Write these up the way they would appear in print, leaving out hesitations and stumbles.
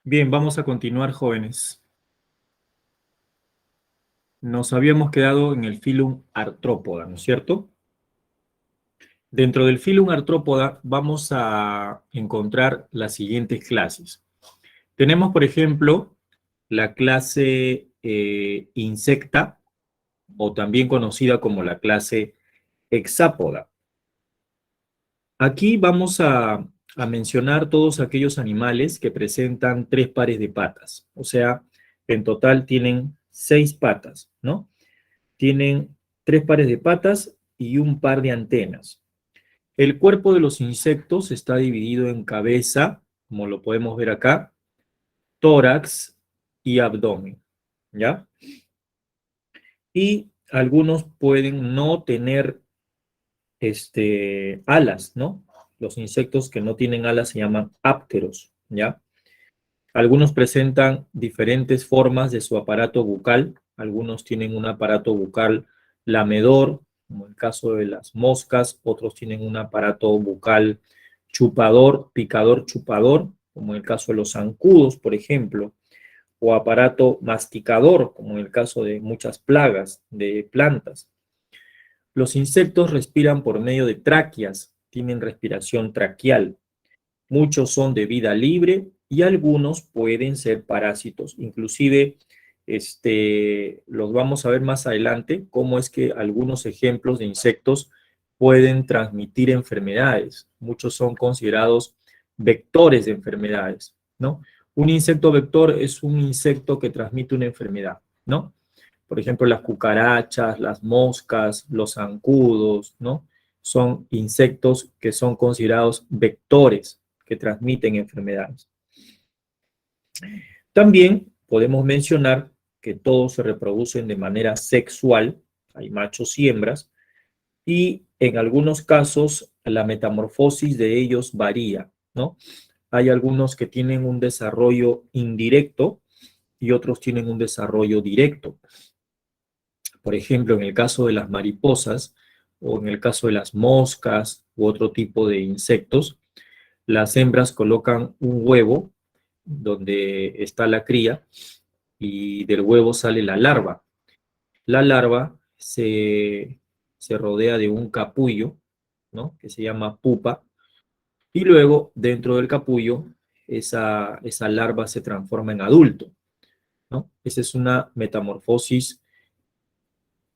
Bien, vamos a continuar, jóvenes. Nos habíamos quedado en el filum Artrópoda, ¿no es cierto? Dentro del filum Artrópoda vamos a encontrar las siguientes clases. Tenemos, por ejemplo, la clase insecta, o también conocida como la clase hexápoda. Aquí vamos a mencionar todos aquellos animales que presentan 3 pares de patas. O sea, en total tienen 6 patas, ¿no? Tienen 3 pares de patas y un par de antenas. El cuerpo de los insectos está dividido en cabeza, como lo podemos ver acá, tórax y abdomen, ¿ya? Y algunos pueden no tener alas, ¿no? Los insectos que no tienen alas se llaman ápteros, ¿ya? Algunos presentan diferentes formas de su aparato bucal, algunos tienen un aparato bucal lamedor, como el caso de las moscas, otros tienen un aparato bucal chupador, picador, chupador, como en el caso de los zancudos, por ejemplo, o aparato masticador, como en el caso de muchas plagas de plantas. Los insectos respiran por medio de tráqueas, tienen respiración traqueal. Muchos son de vida libre y algunos pueden ser parásitos. Inclusive, los vamos a ver más adelante, cómo es que algunos ejemplos de insectos pueden transmitir enfermedades. Muchos son considerados vectores de enfermedades, ¿no? Un insecto vector es un insecto que transmite una enfermedad, ¿no? Por ejemplo, las cucarachas, las moscas, los zancudos, ¿no? Son insectos que son considerados vectores que transmiten enfermedades. También podemos mencionar que todos se reproducen de manera sexual, hay machos y hembras, y en algunos casos la metamorfosis de ellos varía, ¿no? Hay algunos que tienen un desarrollo indirecto y otros tienen un desarrollo directo. Por ejemplo, en el caso de las mariposas o en el caso de las moscas u otro tipo de insectos, las hembras colocan un huevo donde está la cría y del huevo sale la larva. La larva se rodea de un capullo, ¿no? Que se llama pupa, y luego dentro del capullo esa larva se transforma en adulto, ¿no? Esa es una metamorfosis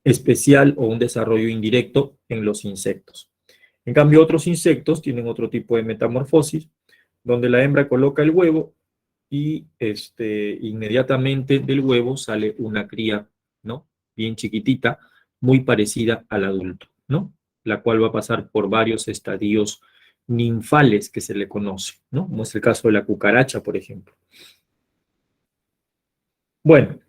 especial o un desarrollo indirecto en los insectos. En cambio, otros insectos tienen otro tipo de metamorfosis, donde la hembra coloca el huevo y inmediatamente del huevo sale una cría, ¿no? Bien chiquitita, muy parecida al adulto, ¿no? La cual va a pasar por varios estadios ninfales que se le conoce, ¿no? Como es el caso de la cucaracha, por ejemplo. Bueno,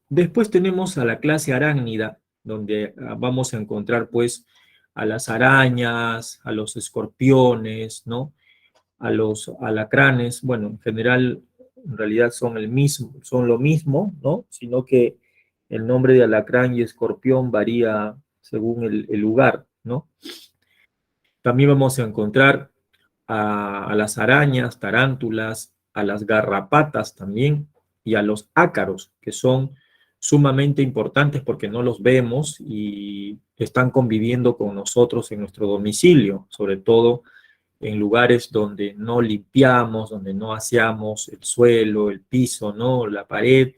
después tenemos a la clase arácnida, donde vamos a encontrar pues a las arañas, a los escorpiones, ¿no? A los alacranes. Bueno, en general, en realidad son son lo mismo, ¿no? Sino que el nombre de alacrán y escorpión varía según el lugar, ¿no? También vamos a encontrar a las arañas, tarántulas, a las garrapatas también y a los ácaros, que son sumamente importantes porque no los vemos y están conviviendo con nosotros en nuestro domicilio, sobre todo en lugares donde no limpiamos, donde no aseamos el suelo, el piso, ¿no? La pared.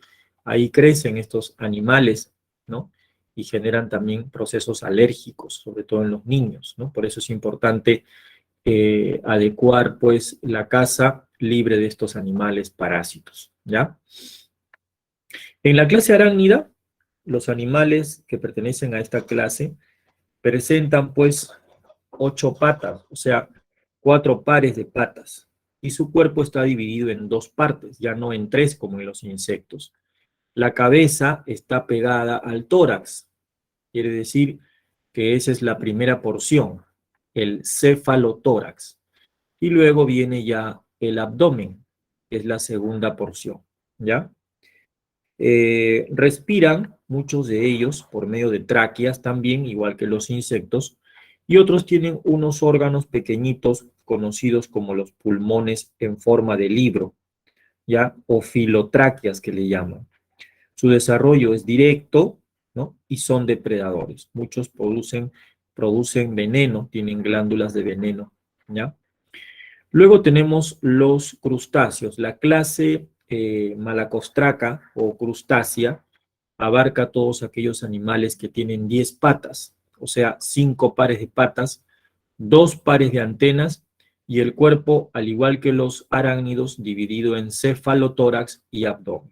Ahí crecen estos animales, ¿no? Y generan también procesos alérgicos, sobre todo en los niños, ¿no? Por eso es importante adecuar pues la casa libre de estos animales parásitos, ¿ya? En la clase arácnida, los animales que pertenecen a esta clase presentan pues 8 patas, o sea, 4 pares de patas, y su cuerpo está dividido en 2 partes, ya no en 3 como en los insectos. La cabeza está pegada al tórax, quiere decir que esa es la primera porción, el cefalotórax. Y luego viene ya el abdomen, que es la segunda porción, ¿ya? Respiran, muchos de ellos, por medio de tráqueas también, igual que los insectos, y otros tienen unos órganos pequeñitos conocidos como los pulmones en forma de libro, ¿ya? O filotráqueas que le llaman. Su desarrollo es directo, ¿no? Y son depredadores. Muchos producen veneno, tienen glándulas de veneno, ¿ya? Luego tenemos los crustáceos. La clase Malacostraca o crustácea abarca todos aquellos animales que tienen 10 patas, o sea, 5 pares de patas, 2 pares de antenas y el cuerpo, al igual que los arácnidos, dividido en cefalotórax y abdomen.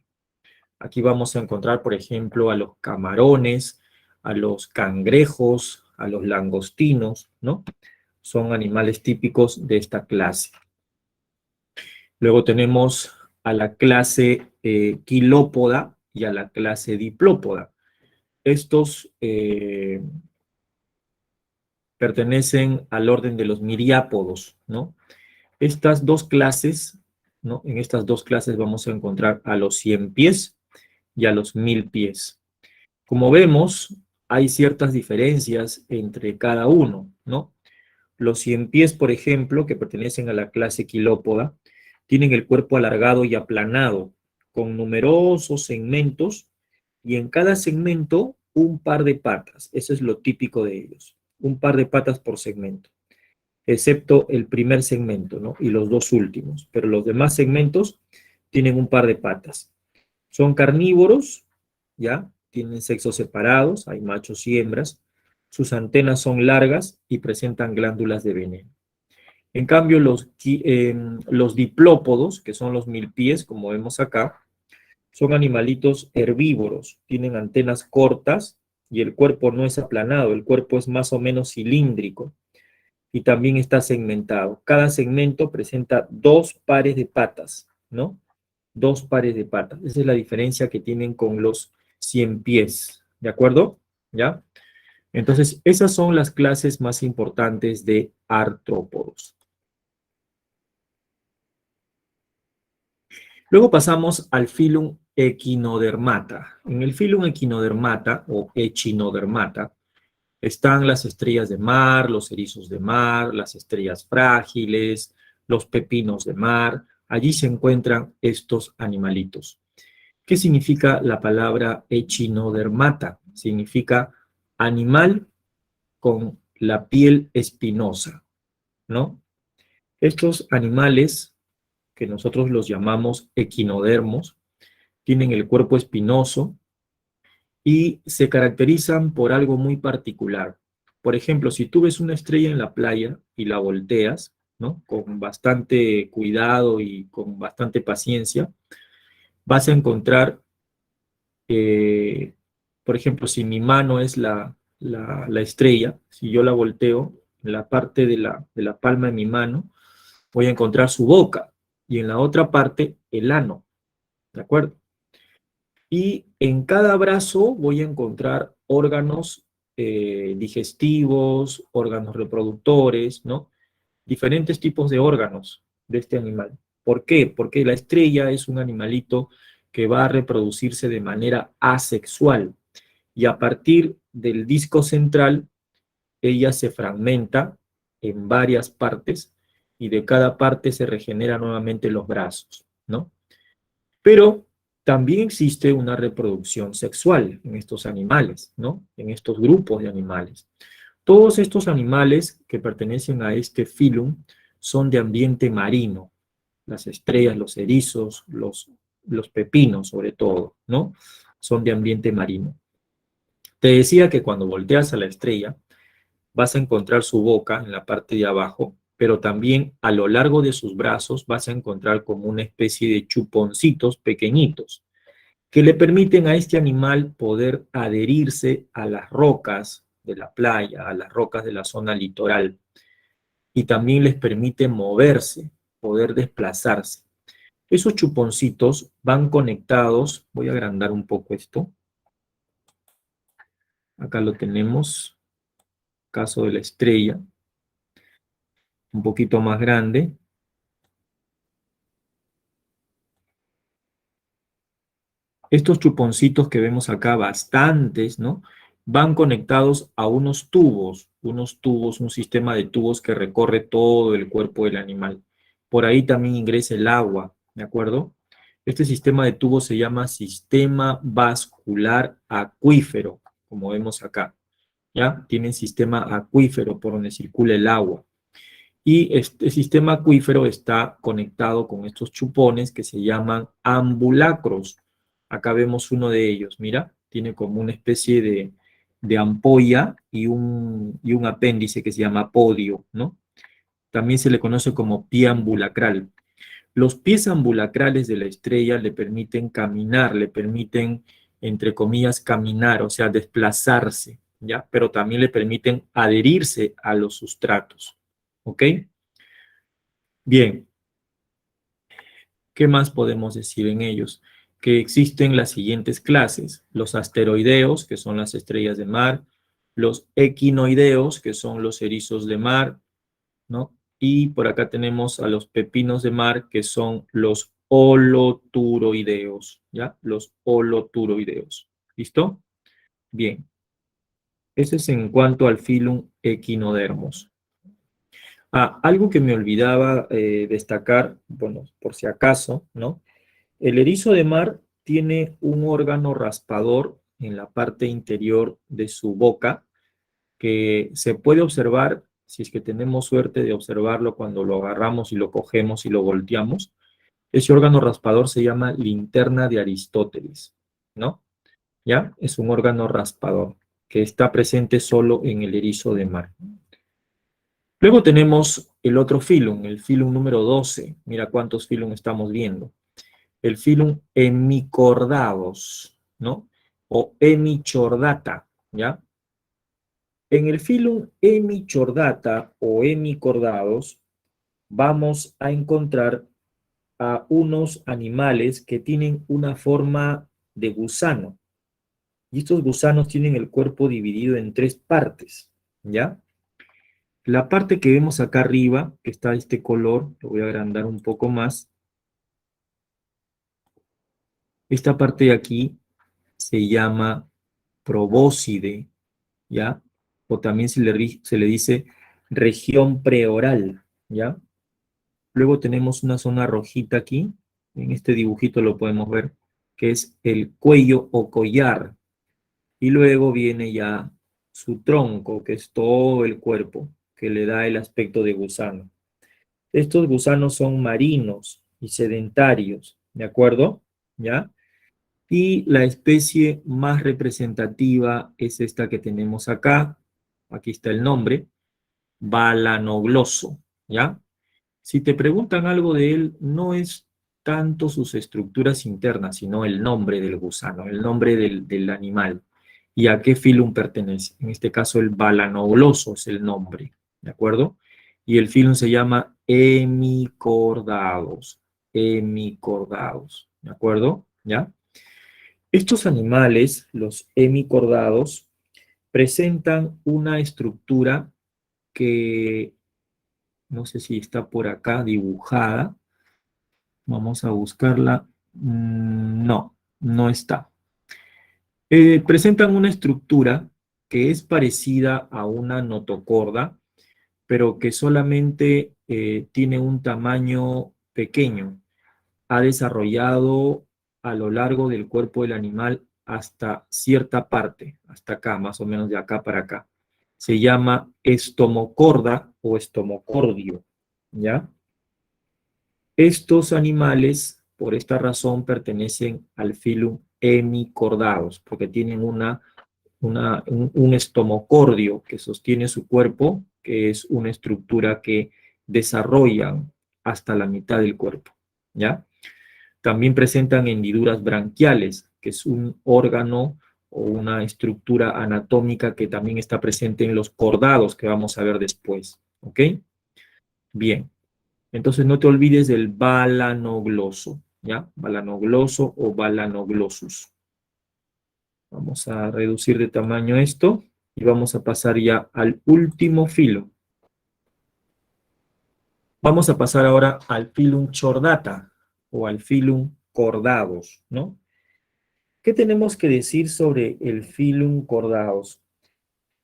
Aquí vamos a encontrar, por ejemplo, a los camarones, a los cangrejos, a los langostinos, ¿no? Son animales típicos de esta clase. Luego tenemos a la clase quilópoda y a la clase diplópoda. Estos pertenecen al orden de los miriápodos, ¿no? Estas dos clases, ¿no? En estas dos clases vamos a encontrar a los 100 pies y a los 1000 pies. Como vemos, hay ciertas diferencias entre cada uno, ¿no? Los 100 pies, por ejemplo, que pertenecen a la clase quilópoda, tienen el cuerpo alargado y aplanado, con numerosos segmentos, y en cada segmento un par de patas. Eso es lo típico de ellos. Un par de patas por segmento, excepto el primer segmento, ¿no? Y los dos últimos. Pero los demás segmentos tienen un par de patas. Son carnívoros, ¿ya? Tienen sexos separados, hay machos y hembras. Sus antenas son largas y presentan glándulas de veneno. En cambio, los diplópodos, que son los milpies, como vemos acá, son animalitos herbívoros, tienen antenas cortas y el cuerpo no es aplanado, el cuerpo es más o menos cilíndrico y también está segmentado. Cada segmento presenta 2 pares de patas, ¿no? 2 pares de patas. Esa es la diferencia que tienen con los 100 pies, ¿de acuerdo? ¿Ya? Entonces, esas son las clases más importantes de artrópodos. Luego pasamos al filum Echinodermata. En el filum Echinodermata o Echinodermata están las estrellas de mar, los erizos de mar, las estrellas frágiles, los pepinos de mar. Allí se encuentran estos animalitos. ¿Qué significa la palabra echinodermata? Significa animal con la piel espinosa, ¿no? Estos animales, que nosotros los llamamos equinodermos, tienen el cuerpo espinoso y se caracterizan por algo muy particular. Por ejemplo, si tú ves una estrella en la playa y la volteas, ¿no? Con bastante cuidado y con bastante paciencia, vas a encontrar, eh, por ejemplo, si mi mano es la estrella, si yo la volteo, en la parte de la palma de mi mano, voy a encontrar su boca y en la otra parte el ano, ¿de acuerdo? Y en cada brazo voy a encontrar órganos digestivos, órganos reproductores, ¿no? Diferentes tipos de órganos de este animal. ¿Por qué? Porque la estrella es un animalito que va a reproducirse de manera asexual y a partir del disco central ella se fragmenta en varias partes y de cada parte se regenera nuevamente los brazos, ¿no? Pero también existe una reproducción sexual en estos animales, ¿no? En estos grupos de animales. Todos estos animales que pertenecen a este filum son de ambiente marino. Las estrellas, los erizos, los pepinos sobre todo, ¿no? Son de ambiente marino. Te decía que cuando volteas a la estrella, vas a encontrar su boca en la parte de abajo, pero también a lo largo de sus brazos vas a encontrar como una especie de chuponcitos pequeñitos que le permiten a este animal poder adherirse a las rocas de la playa, a las rocas de la zona litoral, y también les permite moverse, poder desplazarse. Esos chuponcitos van conectados, voy a agrandar un poco esto, acá lo tenemos, caso de la estrella, un poquito más grande. Estos chuponcitos que vemos acá, bastantes, ¿no? Van conectados a unos tubos, un sistema de tubos que recorre todo el cuerpo del animal. Por ahí también ingresa el agua, ¿de acuerdo? Este sistema de tubos se llama sistema vascular acuífero, como vemos acá, ¿ya? Tienen sistema acuífero por donde circula el agua. Y este sistema acuífero está conectado con estos chupones que se llaman ambulacros. Acá vemos uno de ellos, mira, tiene como una especie de ampolla y un apéndice que se llama podio, ¿no? También se le conoce como pie ambulacral. Los pies ambulacrales de la estrella le permiten caminar, le permiten, entre comillas, caminar, o sea, desplazarse, ¿ya? Pero también le permiten adherirse a los sustratos, ¿ok? Bien, ¿qué más podemos decir en ellos? Que existen las siguientes clases: los asteroideos, que son las estrellas de mar; los equinoideos, que son los erizos de mar, ¿no? Y por acá tenemos a los pepinos de mar, que son los holoturoideos, ¿ya? Los holoturoideos. ¿Listo? Bien. Ese es en cuanto al filum Echinodermos. Algo que me olvidaba destacar, bueno, por si acaso, ¿no? El erizo de mar tiene un órgano raspador en la parte interior de su boca que se puede observar, si es que tenemos suerte de observarlo cuando lo agarramos y lo cogemos y lo volteamos. Ese órgano raspador se llama linterna de Aristóteles, ¿no? ¿Ya? Es un órgano raspador que está presente solo en el erizo de mar. Luego tenemos el otro filum, el filum número 12. Mira cuántos filum estamos viendo. El filum hemicordados, ¿no? O hemichordata, ¿ya? En el filum hemichordata o hemicordados vamos a encontrar a unos animales que tienen una forma de gusano. Y estos gusanos tienen el cuerpo dividido en tres partes, ¿ya? La parte que vemos acá arriba, que está de este color, lo voy a agrandar un poco más. Esta parte de aquí se llama probóscide, ¿ya? O también se le dice región preoral, ¿ya? Luego tenemos una zona rojita aquí, en este dibujito lo podemos ver, que es el cuello o collar. Y luego viene ya su tronco, que es todo el cuerpo, que le da el aspecto de gusano. Estos gusanos son marinos y sedentarios, ¿de acuerdo? ¿Ya? Y la especie más representativa es esta que tenemos acá. Aquí está el nombre, balanogloso, ¿ya? Si te preguntan algo de él, no es tanto sus estructuras internas, sino el nombre del gusano, el nombre del animal y a qué filum pertenece. En este caso, el balanogloso es el nombre, ¿de acuerdo? Y el filum se llama hemicordados, hemicordados, ¿de acuerdo? ¿Ya? Estos animales, los hemicordados, presentan una estructura que no sé si está por acá dibujada. Vamos a buscarla. No, no está. Presentan una estructura que es parecida a una notocorda, pero que solamente tiene un tamaño pequeño. Ha desarrollado a lo largo del cuerpo del animal hasta cierta parte, hasta acá, más o menos de acá para acá. Se llama estomocorda o estomocordio, ¿ya? Estos animales, por esta razón, pertenecen al filum hemicordados, porque tienen un estomocordio que sostiene su cuerpo, que es una estructura que desarrollan hasta la mitad del cuerpo, ¿ya? También presentan hendiduras branquiales, que es un órgano o una estructura anatómica que también está presente en los cordados, que vamos a ver después, ¿ok? Bien. Entonces no te olvides del balanogloso, ¿ya? Balanogloso o balanoglosus. Vamos a reducir de tamaño esto y vamos a pasar ya al último filo. Vamos a pasar ahora al filum chordata o al filum cordados, ¿no? ¿Qué tenemos que decir sobre el filum cordados?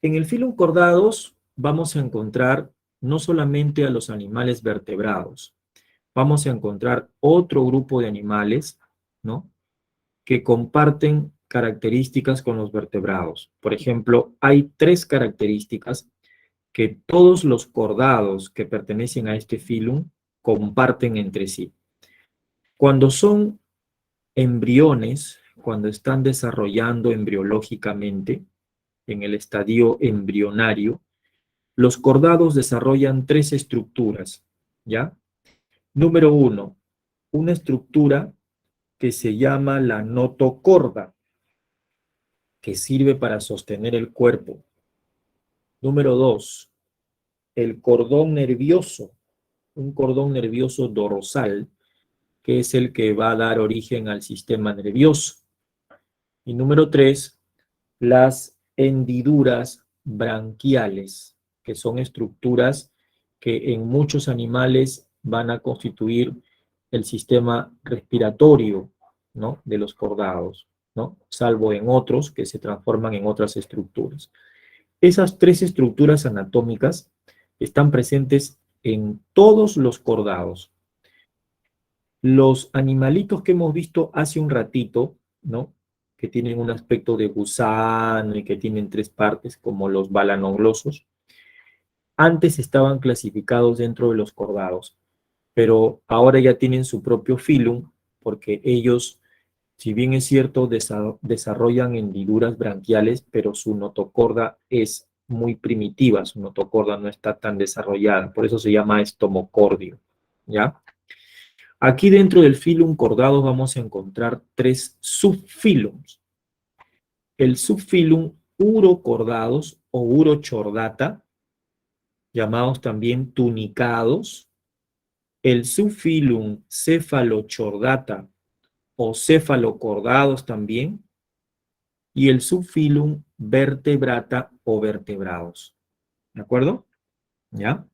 En el filum cordados vamos a encontrar no solamente a los animales vertebrados, vamos a encontrar otro grupo de animales ¿no? Que comparten características con los vertebrados. Por ejemplo, hay tres características que todos los cordados que pertenecen a este filum comparten entre sí. Cuando son embriones, cuando están desarrollando embriológicamente, en el estadio embrionario, los cordados desarrollan tres estructuras, ¿ya? Número uno, una estructura que se llama la notocorda, que sirve para sostener el cuerpo. Número dos, el cordón nervioso, un cordón nervioso dorsal, que es el que va a dar origen al sistema nervioso. Y número tres, las hendiduras branquiales, que son estructuras que en muchos animales van a constituir el sistema respiratorio, ¿no? De los cordados, ¿no? Salvo en otros que se transforman en otras estructuras. Esas tres estructuras anatómicas están presentes en todos los cordados. Los animalitos que hemos visto hace un ratito, ¿no? Que tienen un aspecto de gusano y que tienen tres partes, como los balanoglosos, antes estaban clasificados dentro de los cordados, pero ahora ya tienen su propio filum, porque ellos, si bien es cierto, desarrollan hendiduras branquiales, pero su notocorda es muy primitiva, su notocorda no está tan desarrollada, por eso se llama estomocordio, ¿ya? Aquí dentro del filum cordado vamos a encontrar tres subfilums. El subfilum urocordados o urochordata, llamados también tunicados. El subfilum cefalochordata o cefalocordados también. Y el subfilum vertebrata o vertebrados. ¿De acuerdo? ¿Ya?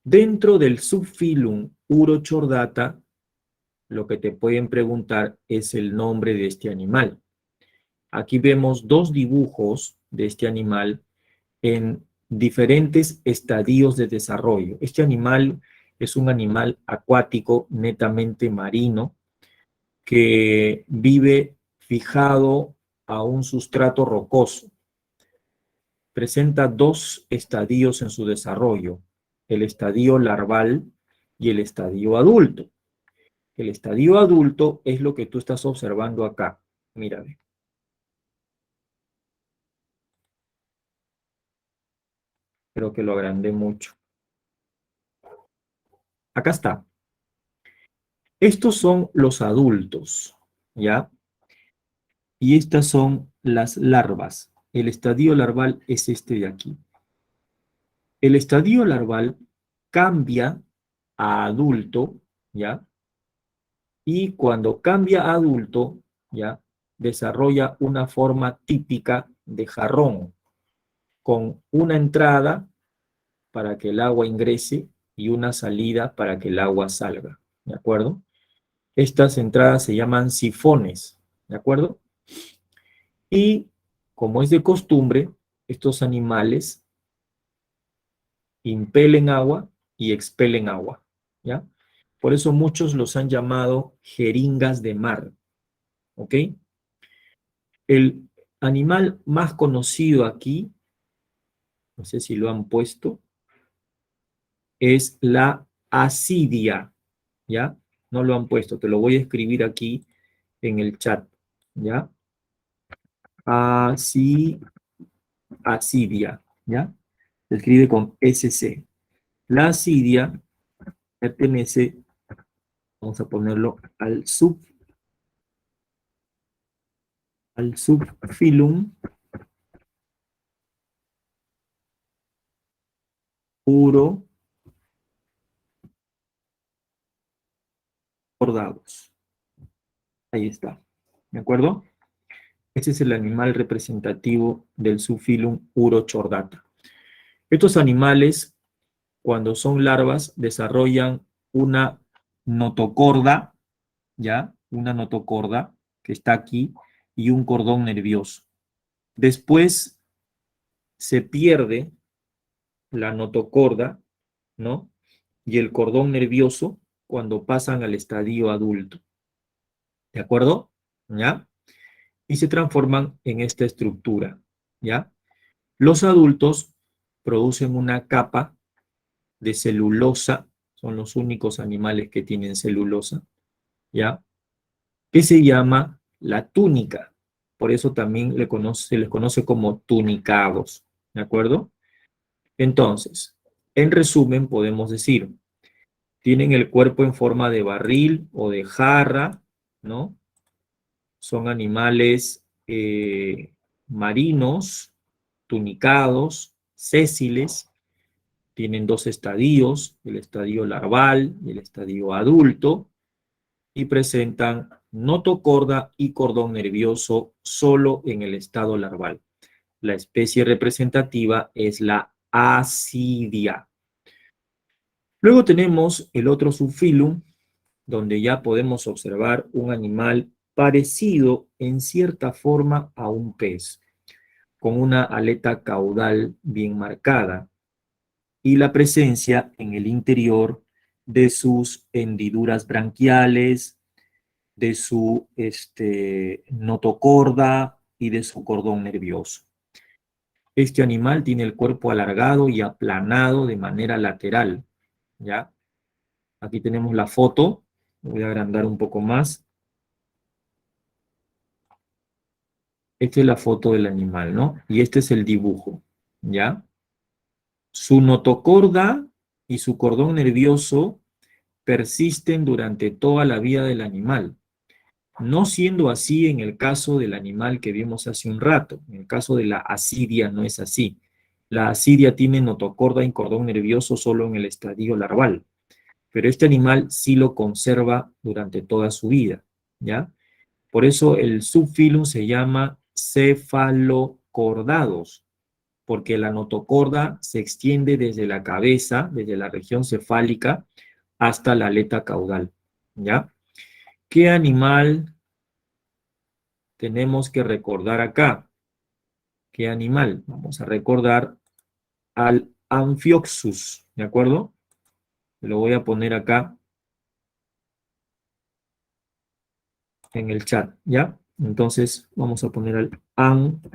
Dentro del subfilum urochordata, lo que te pueden preguntar es el nombre de este animal. Aquí vemos dos dibujos de este animal en diferentes estadios de desarrollo. Este animal es un animal acuático, netamente marino, que vive fijado a un sustrato rocoso. Presenta dos estadios en su desarrollo, el estadio larval y el estadio adulto. El estadio adulto es lo que tú estás observando acá. Mira, creo que lo agrandé mucho. Acá está. Estos son los adultos, ¿ya? Y estas son las larvas. El estadio larval es este de aquí. El estadio larval cambia a adulto, ¿ya? Y cuando cambia a adulto, ¿ya? Desarrolla una forma típica de jarrón, con una entrada para que el agua ingrese y una salida para que el agua salga, ¿de acuerdo? Estas entradas se llaman sifones, ¿de acuerdo? Y como es de costumbre, estos animales impelen agua y expelen agua, ¿ya? Por eso muchos los han llamado jeringas de mar, ¿ok? El animal más conocido aquí, no sé si lo han puesto, es la asidia, ¿ya? No lo han puesto, te lo voy a escribir aquí en el chat, ¿ya? Asidia, ¿ya? Se escribe con SC. La asidia pertenece, vamos a ponerlo, al subfilum urocordados. Ahí está, ¿de acuerdo? Ese es el animal representativo del subfilum Urochordata. Estos animales, cuando son larvas, desarrollan una notocorda, ¿ya? Una notocorda que está aquí y un cordón nervioso. Después se pierde la notocorda, ¿no? Y el cordón nervioso cuando pasan al estadio adulto. ¿De acuerdo? ¿Ya? Y se transforman en esta estructura, ¿ya? Los adultos producen una capa de celulosa, son los únicos animales que tienen celulosa, ¿ya? Que se llama la túnica. Por eso también se les conoce como tunicados, ¿de acuerdo? Entonces, en resumen, podemos decir, tienen el cuerpo en forma de barril o de jarra, ¿no? Son animales marinos, tunicados, sésiles, tienen dos estadios, el estadio larval y el estadio adulto, y presentan notocorda y cordón nervioso solo en el estado larval. La especie representativa es la asidia. Luego tenemos el otro subfilum, donde ya podemos observar un animal parecido en cierta forma a un pez, con una aleta caudal bien marcada y la presencia en el interior de sus hendiduras branquiales, de su notocorda y de su cordón nervioso. Este animal tiene el cuerpo alargado y aplanado de manera lateral, ¿ya? Aquí tenemos la foto, voy a agrandar un poco más. Esta es la foto del animal, ¿no? Y este es el dibujo, ¿ya? Su notocorda y su cordón nervioso persisten durante toda la vida del animal, no siendo así en el caso del animal que vimos hace un rato. En el caso de la asidia no es así. La asidia tiene notocorda y cordón nervioso solo en el estadio larval, pero este animal sí lo conserva durante toda su vida, ¿ya? Por eso el subfilum se llama cefalocordados, porque la notocorda se extiende desde la cabeza, desde la región cefálica, hasta la aleta caudal, ¿ya? ¿Qué animal tenemos que recordar acá? ¿Qué animal? Vamos a recordar al Amphioxus, ¿de acuerdo? Lo voy a poner acá en el chat, ¿ya? Entonces vamos a poner al Amphioxus.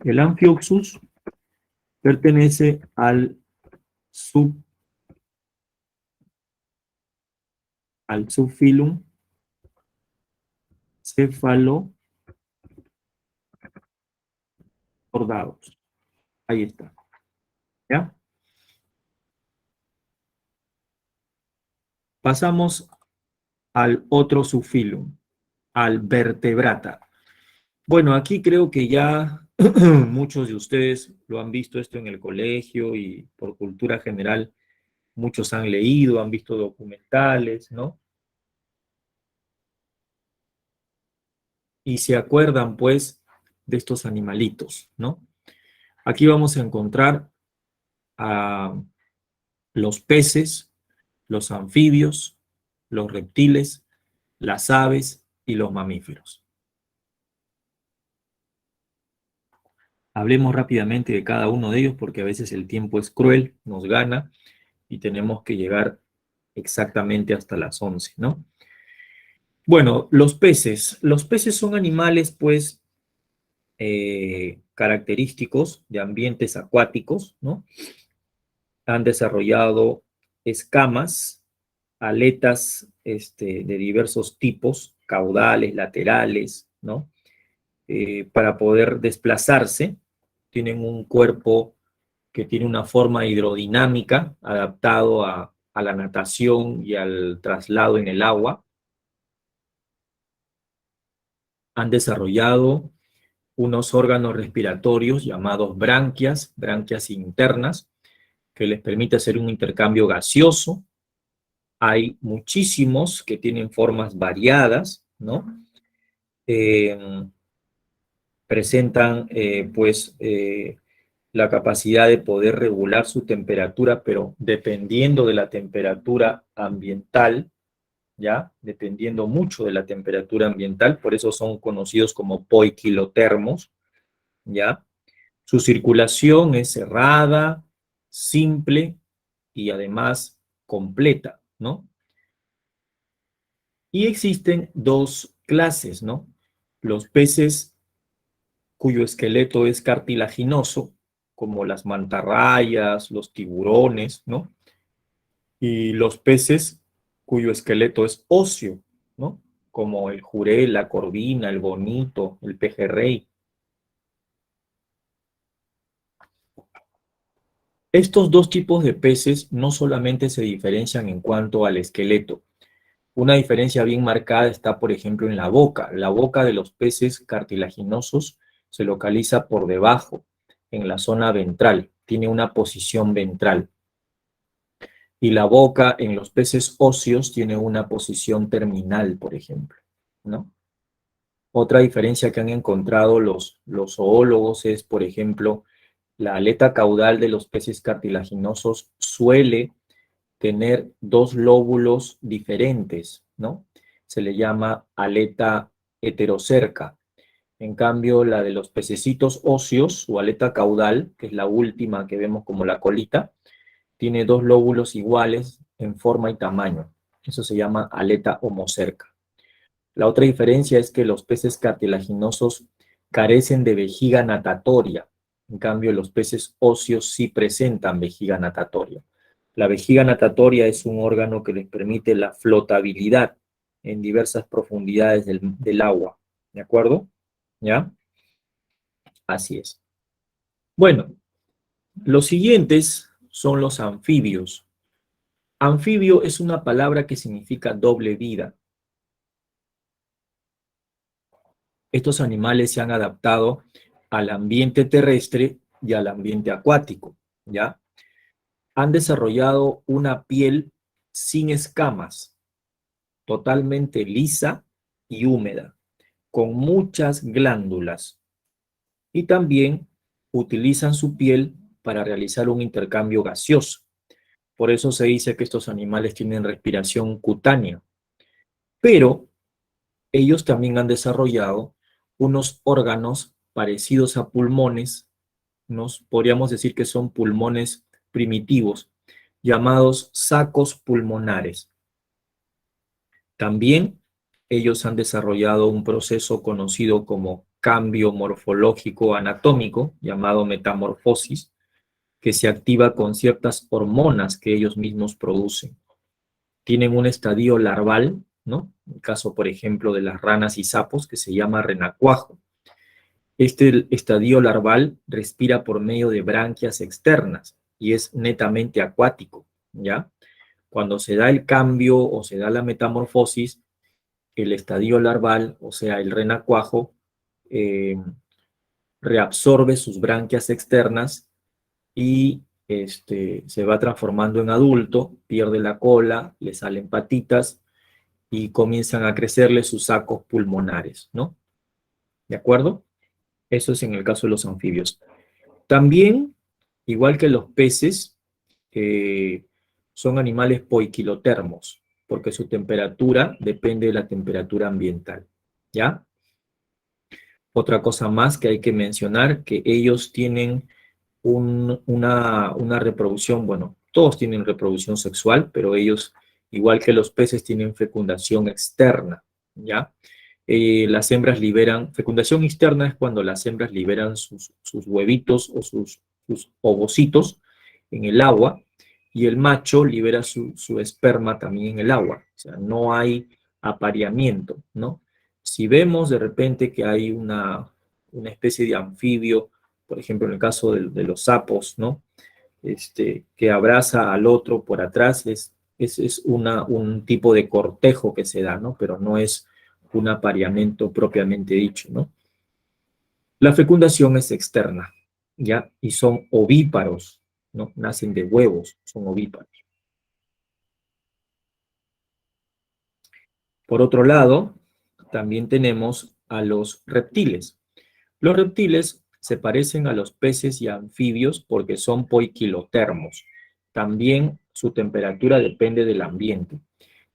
El Amphioxus pertenece sub, al subfilum cefalocordados. Ahí está, ¿ya? Pasamos al otro subfilum, al vertebrata. Bueno, aquí creo que ya muchos de ustedes lo han visto esto en el colegio y por cultura general, muchos han leído, han visto documentales, ¿no? Y se acuerdan, pues, de estos animalitos, ¿no? Aquí vamos a encontrar a los peces, los anfibios, los reptiles, las aves y los mamíferos. Hablemos rápidamente de cada uno de ellos porque a veces el tiempo es cruel, nos gana y tenemos que llegar exactamente hasta las 11, ¿no? Bueno, los peces. Los peces son animales, pues, característicos de ambientes acuáticos, ¿no? Han desarrollado escamas, aletas de diversos tipos, caudales, laterales, ¿no? Para poder desplazarse. Tienen un cuerpo que tiene una forma hidrodinámica adaptado a la natación y al traslado en el agua. Han desarrollado unos órganos respiratorios llamados branquias, branquias internas, que les permite hacer un intercambio gaseoso. Hay muchísimos que tienen formas variadas, ¿no? Presentan, la capacidad de poder regular su temperatura, pero dependiendo de la temperatura ambiental, ¿ya? Dependiendo mucho de la temperatura ambiental, por eso son conocidos como poiquilotermos, ¿ya? Su circulación es cerrada, simple, y además completa, ¿no? Y existen dos clases, ¿no? Los peces cuyo esqueleto es cartilaginoso, como las mantarrayas, los tiburones, ¿no? Y los peces cuyo esqueleto es óseo, ¿no? Como el jurel, la corvina, el bonito, el pejerrey. Estos dos tipos de peces no solamente se diferencian en cuanto al esqueleto. Una diferencia bien marcada está, por ejemplo, en la boca. La boca de los peces cartilaginosos se localiza por debajo, en la zona ventral. Tiene una posición ventral. Y la boca en los peces óseos tiene una posición terminal, por ejemplo, ¿no? Otra diferencia que han encontrado los zoólogos es, por ejemplo, la aleta caudal de los peces cartilaginosos suele tener dos lóbulos diferentes, ¿no? Se le llama aleta heterocerca. En cambio, la de los pececitos óseos, su aleta caudal, que es la última que vemos como la colita, tiene dos lóbulos iguales en forma y tamaño. Eso se llama aleta homocerca. La otra diferencia es que los peces cartilaginosos carecen de vejiga natatoria. En cambio, los peces óseos sí presentan vejiga natatoria. La vejiga natatoria es un órgano que les permite la flotabilidad en diversas profundidades del agua. ¿De acuerdo? ¿Ya? Así es. Bueno, los siguientes son los anfibios. Anfibio es una palabra que significa doble vida. Estos animales se han adaptado al ambiente terrestre y al ambiente acuático, ¿ya? Han desarrollado una piel sin escamas, totalmente lisa y húmeda, con muchas glándulas. Y también utilizan su piel para realizar un intercambio gaseoso. Por eso se dice que estos animales tienen respiración cutánea. Pero ellos también han desarrollado unos órganos parecidos a pulmones, nos podríamos decir que son pulmones primitivos, llamados sacos pulmonares. También ellos han desarrollado un proceso conocido como cambio morfológico anatómico, llamado metamorfosis, que se activa con ciertas hormonas que ellos mismos producen. Tienen un estadio larval, ¿no? En el caso, por ejemplo, de las ranas y sapos, que se llama renacuajo. Este estadio larval respira por medio de branquias externas y es netamente acuático, ¿ya? Cuando se da el cambio o se da la metamorfosis, el estadio larval, o sea, el renacuajo, eh, reabsorbe sus branquias externas y se va transformando en adulto, pierde la cola, le salen patitas y comienzan a crecerle sus sacos pulmonares, ¿no? ¿De acuerdo? Eso es en el caso de los anfibios. También, igual que los peces, eh, son animales poiquilotermos, porque su temperatura depende de la temperatura ambiental, ¿ya? Otra cosa más que hay que mencionar, que ellos tienen una reproducción, bueno, todos tienen reproducción sexual, pero ellos, igual que los peces, tienen fecundación externa, ¿ya? Las hembras liberan, fecundación externa es cuando las hembras liberan sus huevitos o sus ovocitos en el agua y el macho libera su esperma también en el agua. O sea, no hay apareamiento, ¿no? Si vemos de repente que hay una especie de anfibio, por ejemplo, en el caso de los sapos, ¿no? Que abraza al otro por atrás, es un tipo de cortejo que se da, ¿no? Pero no es un apareamiento propiamente dicho, ¿no? La fecundación es externa, ¿ya? Y son ovíparos, ¿no? Nacen de huevos, son ovíparos. Por otro lado, también tenemos a los reptiles. Los reptiles se parecen a los peces y anfibios porque son poiquilotermos. También su temperatura depende del ambiente.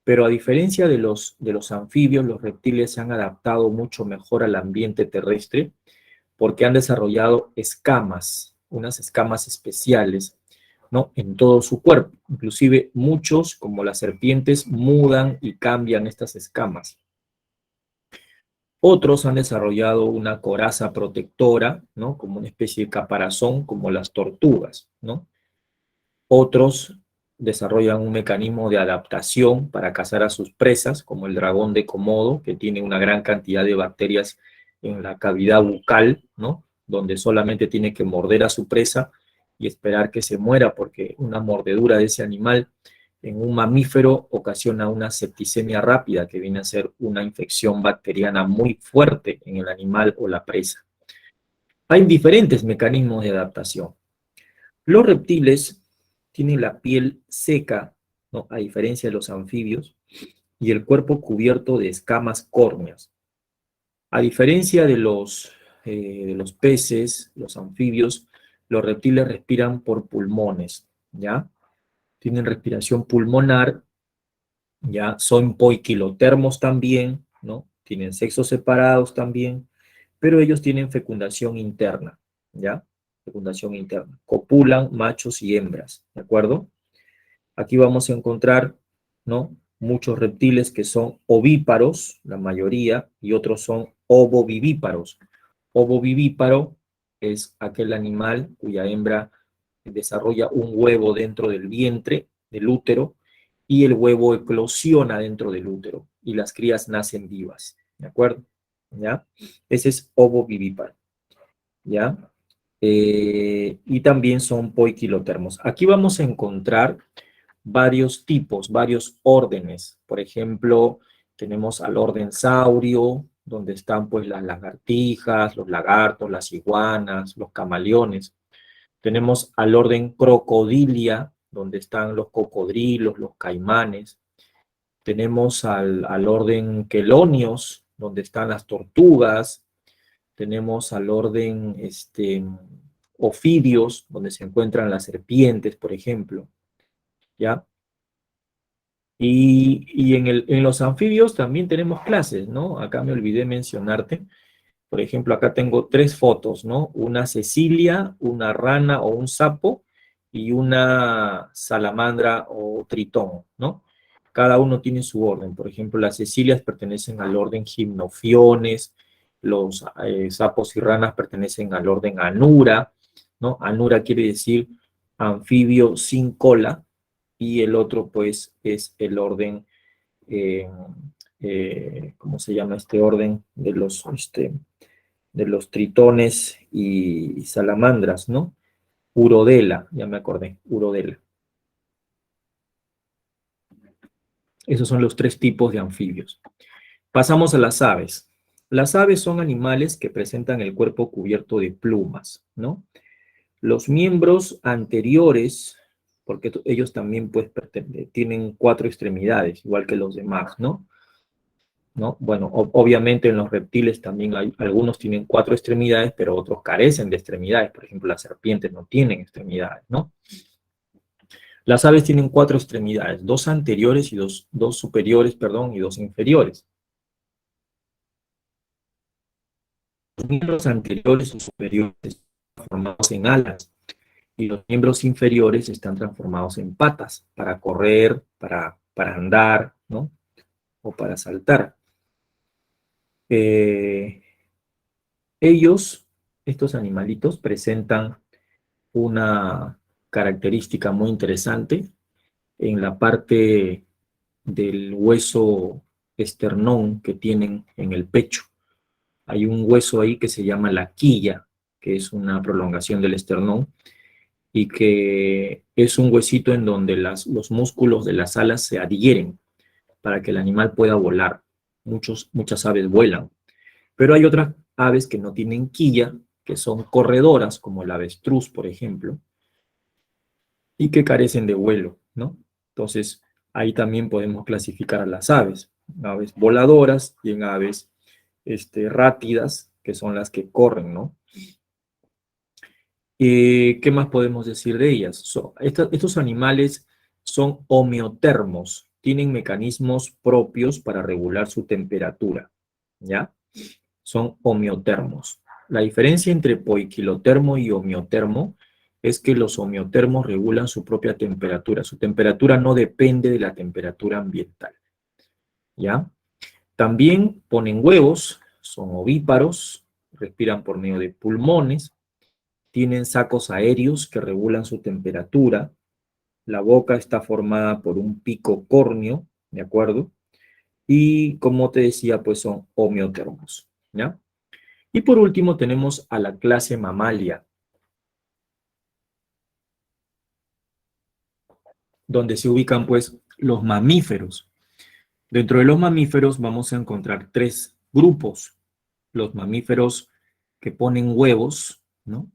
Pero a diferencia de los anfibios, los reptiles se han adaptado mucho mejor al ambiente terrestre porque han desarrollado escamas, unas escamas especiales, ¿no? En todo su cuerpo. Inclusive muchos, como las serpientes, mudan y cambian estas escamas. Otros han desarrollado una coraza protectora, ¿no? Como una especie de caparazón, como las tortugas, ¿no? Otros desarrollan un mecanismo de adaptación para cazar a sus presas, como el dragón de Komodo, que tiene una gran cantidad de bacterias en la cavidad bucal, ¿no? Donde solamente tiene que morder a su presa y esperar que se muera, porque una mordedura de ese animal en un mamífero ocasiona una septicemia rápida, que viene a ser una infección bacteriana muy fuerte en el animal o la presa. Hay diferentes mecanismos de adaptación. Los reptiles tienen la piel seca, ¿no? A diferencia de los anfibios, y el cuerpo cubierto de escamas córneas. A diferencia de los peces, los anfibios, los reptiles respiran por pulmones, ¿ya? Tienen respiración pulmonar, ¿ya? Son poiquilotermos también, ¿no? Tienen sexos separados también, pero ellos tienen fecundación interna, ¿ya? Fecundación interna. Copulan machos y hembras, ¿de acuerdo? Aquí vamos a encontrar, ¿no? Muchos reptiles que son ovíparos, la mayoría, y otros son ovovivíparos. Ovovivíparo es aquel animal cuya hembra desarrolla un huevo dentro del vientre, del útero, y el huevo eclosiona dentro del útero, y las crías nacen vivas, ¿de acuerdo? ¿Ya? Ese es ovovivíparo, ¿ya? Y también son poiquilotermos. Aquí vamos a encontrar varios tipos, varios órdenes. Por ejemplo, tenemos al orden saurio, donde están pues las lagartijas, los lagartos, las iguanas, los camaleones. Tenemos al orden crocodilia, donde están los cocodrilos, los caimanes. Tenemos al orden quelonios, donde están las tortugas. Tenemos al orden ofidios, donde se encuentran las serpientes, por ejemplo, ¿ya? Y en los anfibios también tenemos clases, ¿no? Acá me olvidé mencionarte. Por ejemplo, acá tengo tres fotos, ¿no? Una cecilia, una rana o un sapo y una salamandra o tritón, ¿no? Cada uno tiene su orden. Por ejemplo, las cecilias pertenecen al orden Gymnophiones, los sapos y ranas pertenecen al orden Anura, ¿no? Anura quiere decir anfibio sin cola, y el otro, pues, es el orden, eh, ¿cómo se llama este orden? De los tritones y salamandras, ¿no? Urodela, ya me acordé, urodela. Esos son los tres tipos de anfibios. Pasamos a las aves. Las aves son animales que presentan el cuerpo cubierto de plumas, ¿no? Los miembros anteriores, porque ellos también pues tienen cuatro extremidades, igual que los demás, ¿no? ¿No? Bueno, obviamente en los reptiles también hay, algunos tienen cuatro extremidades, pero otros carecen de extremidades. Por ejemplo, las serpientes no tienen extremidades, ¿no? Las aves tienen cuatro extremidades, dos anteriores y dos superiores, perdón, y dos inferiores. Los miembros anteriores o superiores están transformados en alas, y los miembros inferiores están transformados en patas para correr, para andar, ¿no? O para saltar. Eh, Ellos, estos animalitos, presentan una característica muy interesante en la parte del hueso esternón que tienen en el pecho. Hay un hueso ahí que se llama la quilla, que es una prolongación del esternón, y que es un huesito en donde los músculos de las alas se adhieren para que el animal pueda volar. Muchas aves vuelan, pero hay otras aves que no tienen quilla, que son corredoras, como el avestruz, por ejemplo, y que carecen de vuelo, ¿no? Entonces, ahí también podemos clasificar a las aves, aves voladoras y en aves rátidas, que son las que corren, ¿no? ¿Qué más podemos decir de ellas? Estos animales son homeotermos, tienen mecanismos propios para regular su temperatura, ¿ya? Son homeotermos. La diferencia entre poiquilotermo y homeotermo es que los homeotermos regulan su propia temperatura. Su temperatura no depende de la temperatura ambiental, ¿ya? También ponen huevos, son ovíparos, respiran por medio de pulmones, tienen sacos aéreos que regulan su temperatura, la boca está formada por un pico córneo, ¿de acuerdo? Y como te decía, pues son homeotermos, ¿ya? Y por último tenemos a la clase mamalia, donde se ubican pues los mamíferos. Dentro de los mamíferos vamos a encontrar tres grupos. Los mamíferos que ponen huevos, ¿no?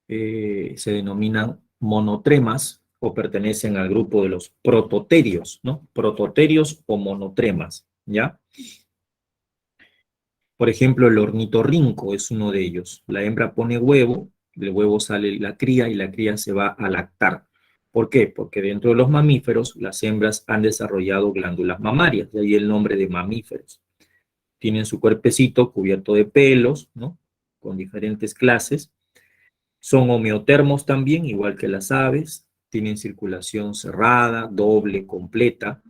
Se denominan monotremas o pertenecen al grupo de los prototerios, ¿no? Prototerios o monotremas, ¿ya? Por ejemplo, el ornitorrinco es uno de ellos. La hembra pone huevo, del huevo sale la cría y la cría se va a lactar. ¿Por qué? Porque dentro de los mamíferos las hembras han desarrollado glándulas mamarias, de ahí el nombre de mamíferos. Tienen su cuerpecito cubierto de pelos, ¿no? Con diferentes clases. Son homeotermos también, igual que las aves. Tienen circulación cerrada, doble, completa.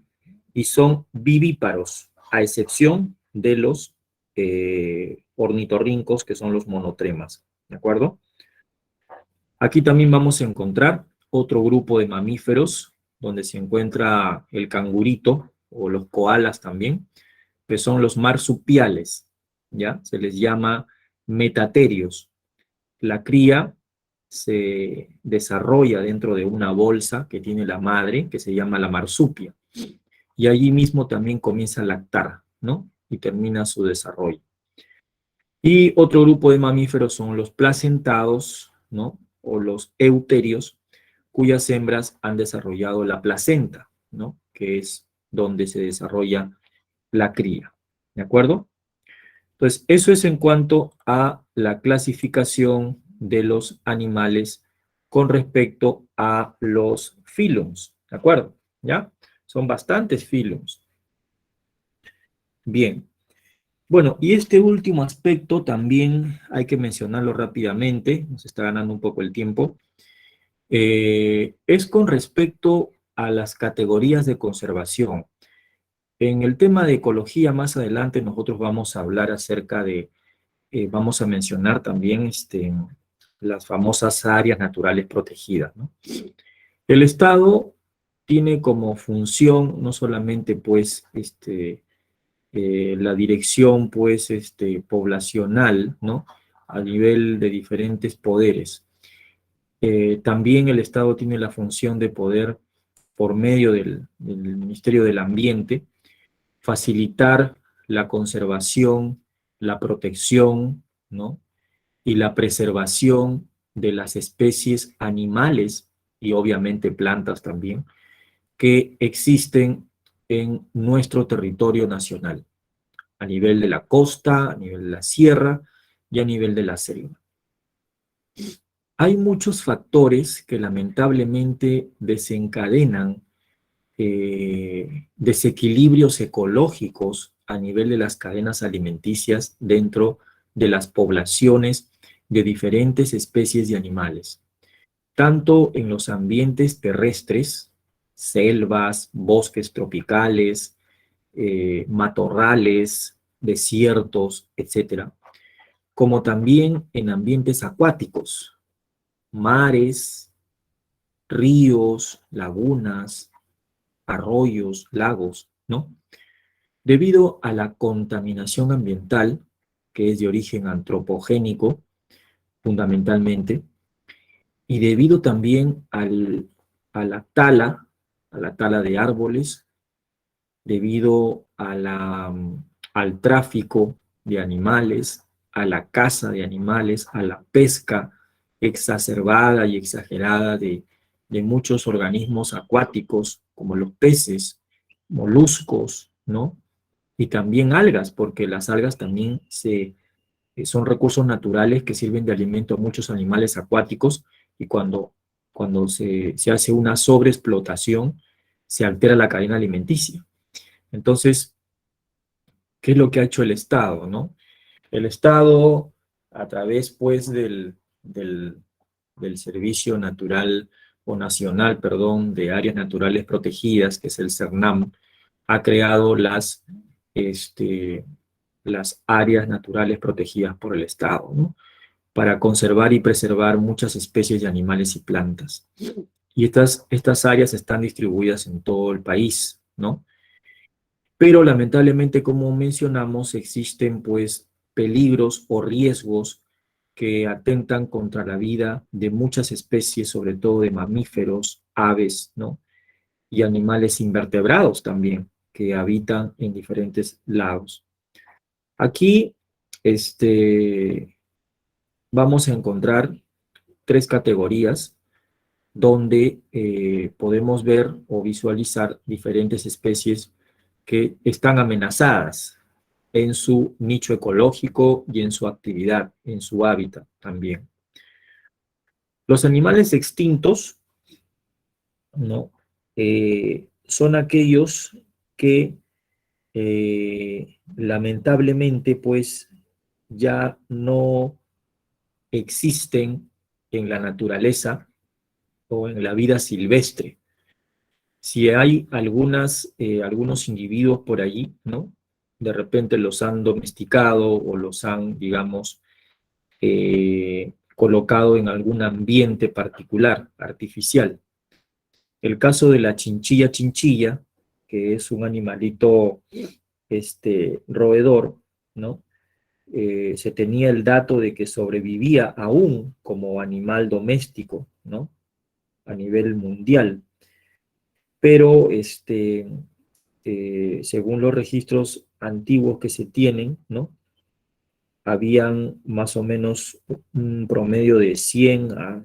Y son vivíparos, a excepción de los ornitorrincos, que son los monotremas. ¿De acuerdo? Aquí también vamos a encontrar otro grupo de mamíferos, donde se encuentra el cangurito, o los koalas también, que son los marsupiales, ¿ya? Se les llama metaterios. La cría se desarrolla dentro de una bolsa que tiene la madre, que se llama la marsupia, y allí mismo también comienza a lactar, ¿no? Y termina su desarrollo. Y otro grupo de mamíferos son los placentados, ¿no? O los euterios, cuyas hembras han desarrollado la placenta, ¿no? Que es donde se desarrolla la cría, ¿de acuerdo? Entonces, eso es en cuanto a la clasificación de los animales con respecto a los fílums, ¿de acuerdo? ¿Ya? Son bastantes fílums. Bien. Bueno, y este último aspecto también hay que mencionarlo rápidamente, nos está ganando un poco el tiempo, es con respecto a las categorías de conservación. En el tema de ecología, más adelante nosotros vamos a hablar acerca de vamos a mencionar también las famosas áreas naturales protegidas, ¿no? El Estado tiene como función no solamente pues la dirección pues poblacional, ¿no? A nivel de diferentes poderes. También el Estado tiene la función de poder, por medio del Ministerio del Ambiente, facilitar la conservación, la protección, ¿no? Y la preservación de las especies animales y obviamente plantas también que existen en nuestro territorio nacional, a nivel de la costa, a nivel de la sierra y a nivel de la selva. Hay muchos factores que lamentablemente desencadenan desequilibrios ecológicos a nivel de las cadenas alimenticias dentro de las poblaciones de diferentes especies de animales, tanto en los ambientes terrestres, selvas, bosques tropicales, matorrales, desiertos, etcétera, como también en ambientes acuáticos, mares, ríos, lagunas, arroyos, lagos, ¿no? Debido a la contaminación ambiental, que es de origen antropogénico, fundamentalmente, y debido también a la tala de árboles, debido al tráfico de animales, a la caza de animales, a la pesca exacerbada y exagerada de muchos organismos acuáticos, como los peces, moluscos, ¿no? Y también algas, porque las algas también son recursos naturales que sirven de alimento a muchos animales acuáticos y cuando se hace una sobreexplotación, se altera la cadena alimenticia. Entonces, ¿qué es lo que ha hecho el Estado, no? El Estado, a través, pues, del Servicio Natural o Nacional, perdón, de Áreas Naturales Protegidas, que es el CERNAM, ha creado las áreas naturales protegidas por el Estado, ¿no? Para conservar y preservar muchas especies de animales y plantas. Y estas áreas están distribuidas en todo el país, ¿no? Pero lamentablemente, como mencionamos, existen pues peligros o riesgos que atentan contra la vida de muchas especies, sobre todo de mamíferos, aves, ¿no? Y animales invertebrados también, que habitan en diferentes lagos. Aquí, vamos a encontrar tres categorías donde podemos ver o visualizar diferentes especies que están amenazadas en su nicho ecológico y en su actividad, en su hábitat también. Los animales extintos, ¿no? Son aquellos que lamentablemente pues ya no existen en la naturaleza o en la vida silvestre. Si hay algunos individuos por allí, ¿no? De repente los han domesticado o los han, digamos, colocado en algún ambiente particular, artificial. El caso de la chinchilla chinchilla, que es un animalito roedor, ¿no? Se tenía el dato de que sobrevivía aún como animal doméstico, ¿no? A nivel mundial. Pero según los registros antiguos que se tienen, ¿no? Habían más o menos un promedio de 100 a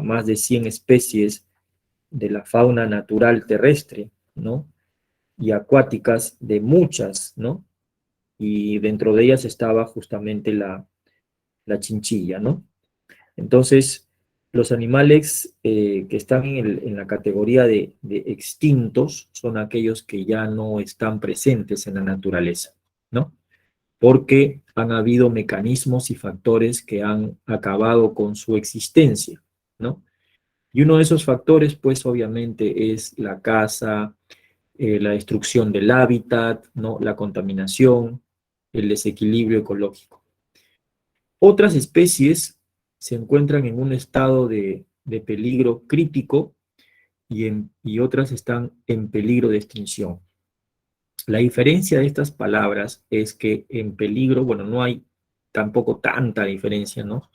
más de 100 especies de la fauna natural terrestre, ¿no? Y acuáticas de muchas, ¿no? Y dentro de ellas estaba justamente la chinchilla, ¿no? Entonces, los animales que están en la categoría de extintos son aquellos que ya no están presentes en la naturaleza, ¿no? Porque han habido mecanismos y factores que han acabado con su existencia, ¿no? Y uno de esos factores, pues obviamente es la caza, la destrucción del hábitat, ¿no? La contaminación, el desequilibrio ecológico. Otras especies se encuentran en un estado de peligro crítico y otras están en peligro de extinción. La diferencia de estas palabras es que en peligro, bueno, no hay tampoco tanta diferencia, ¿no?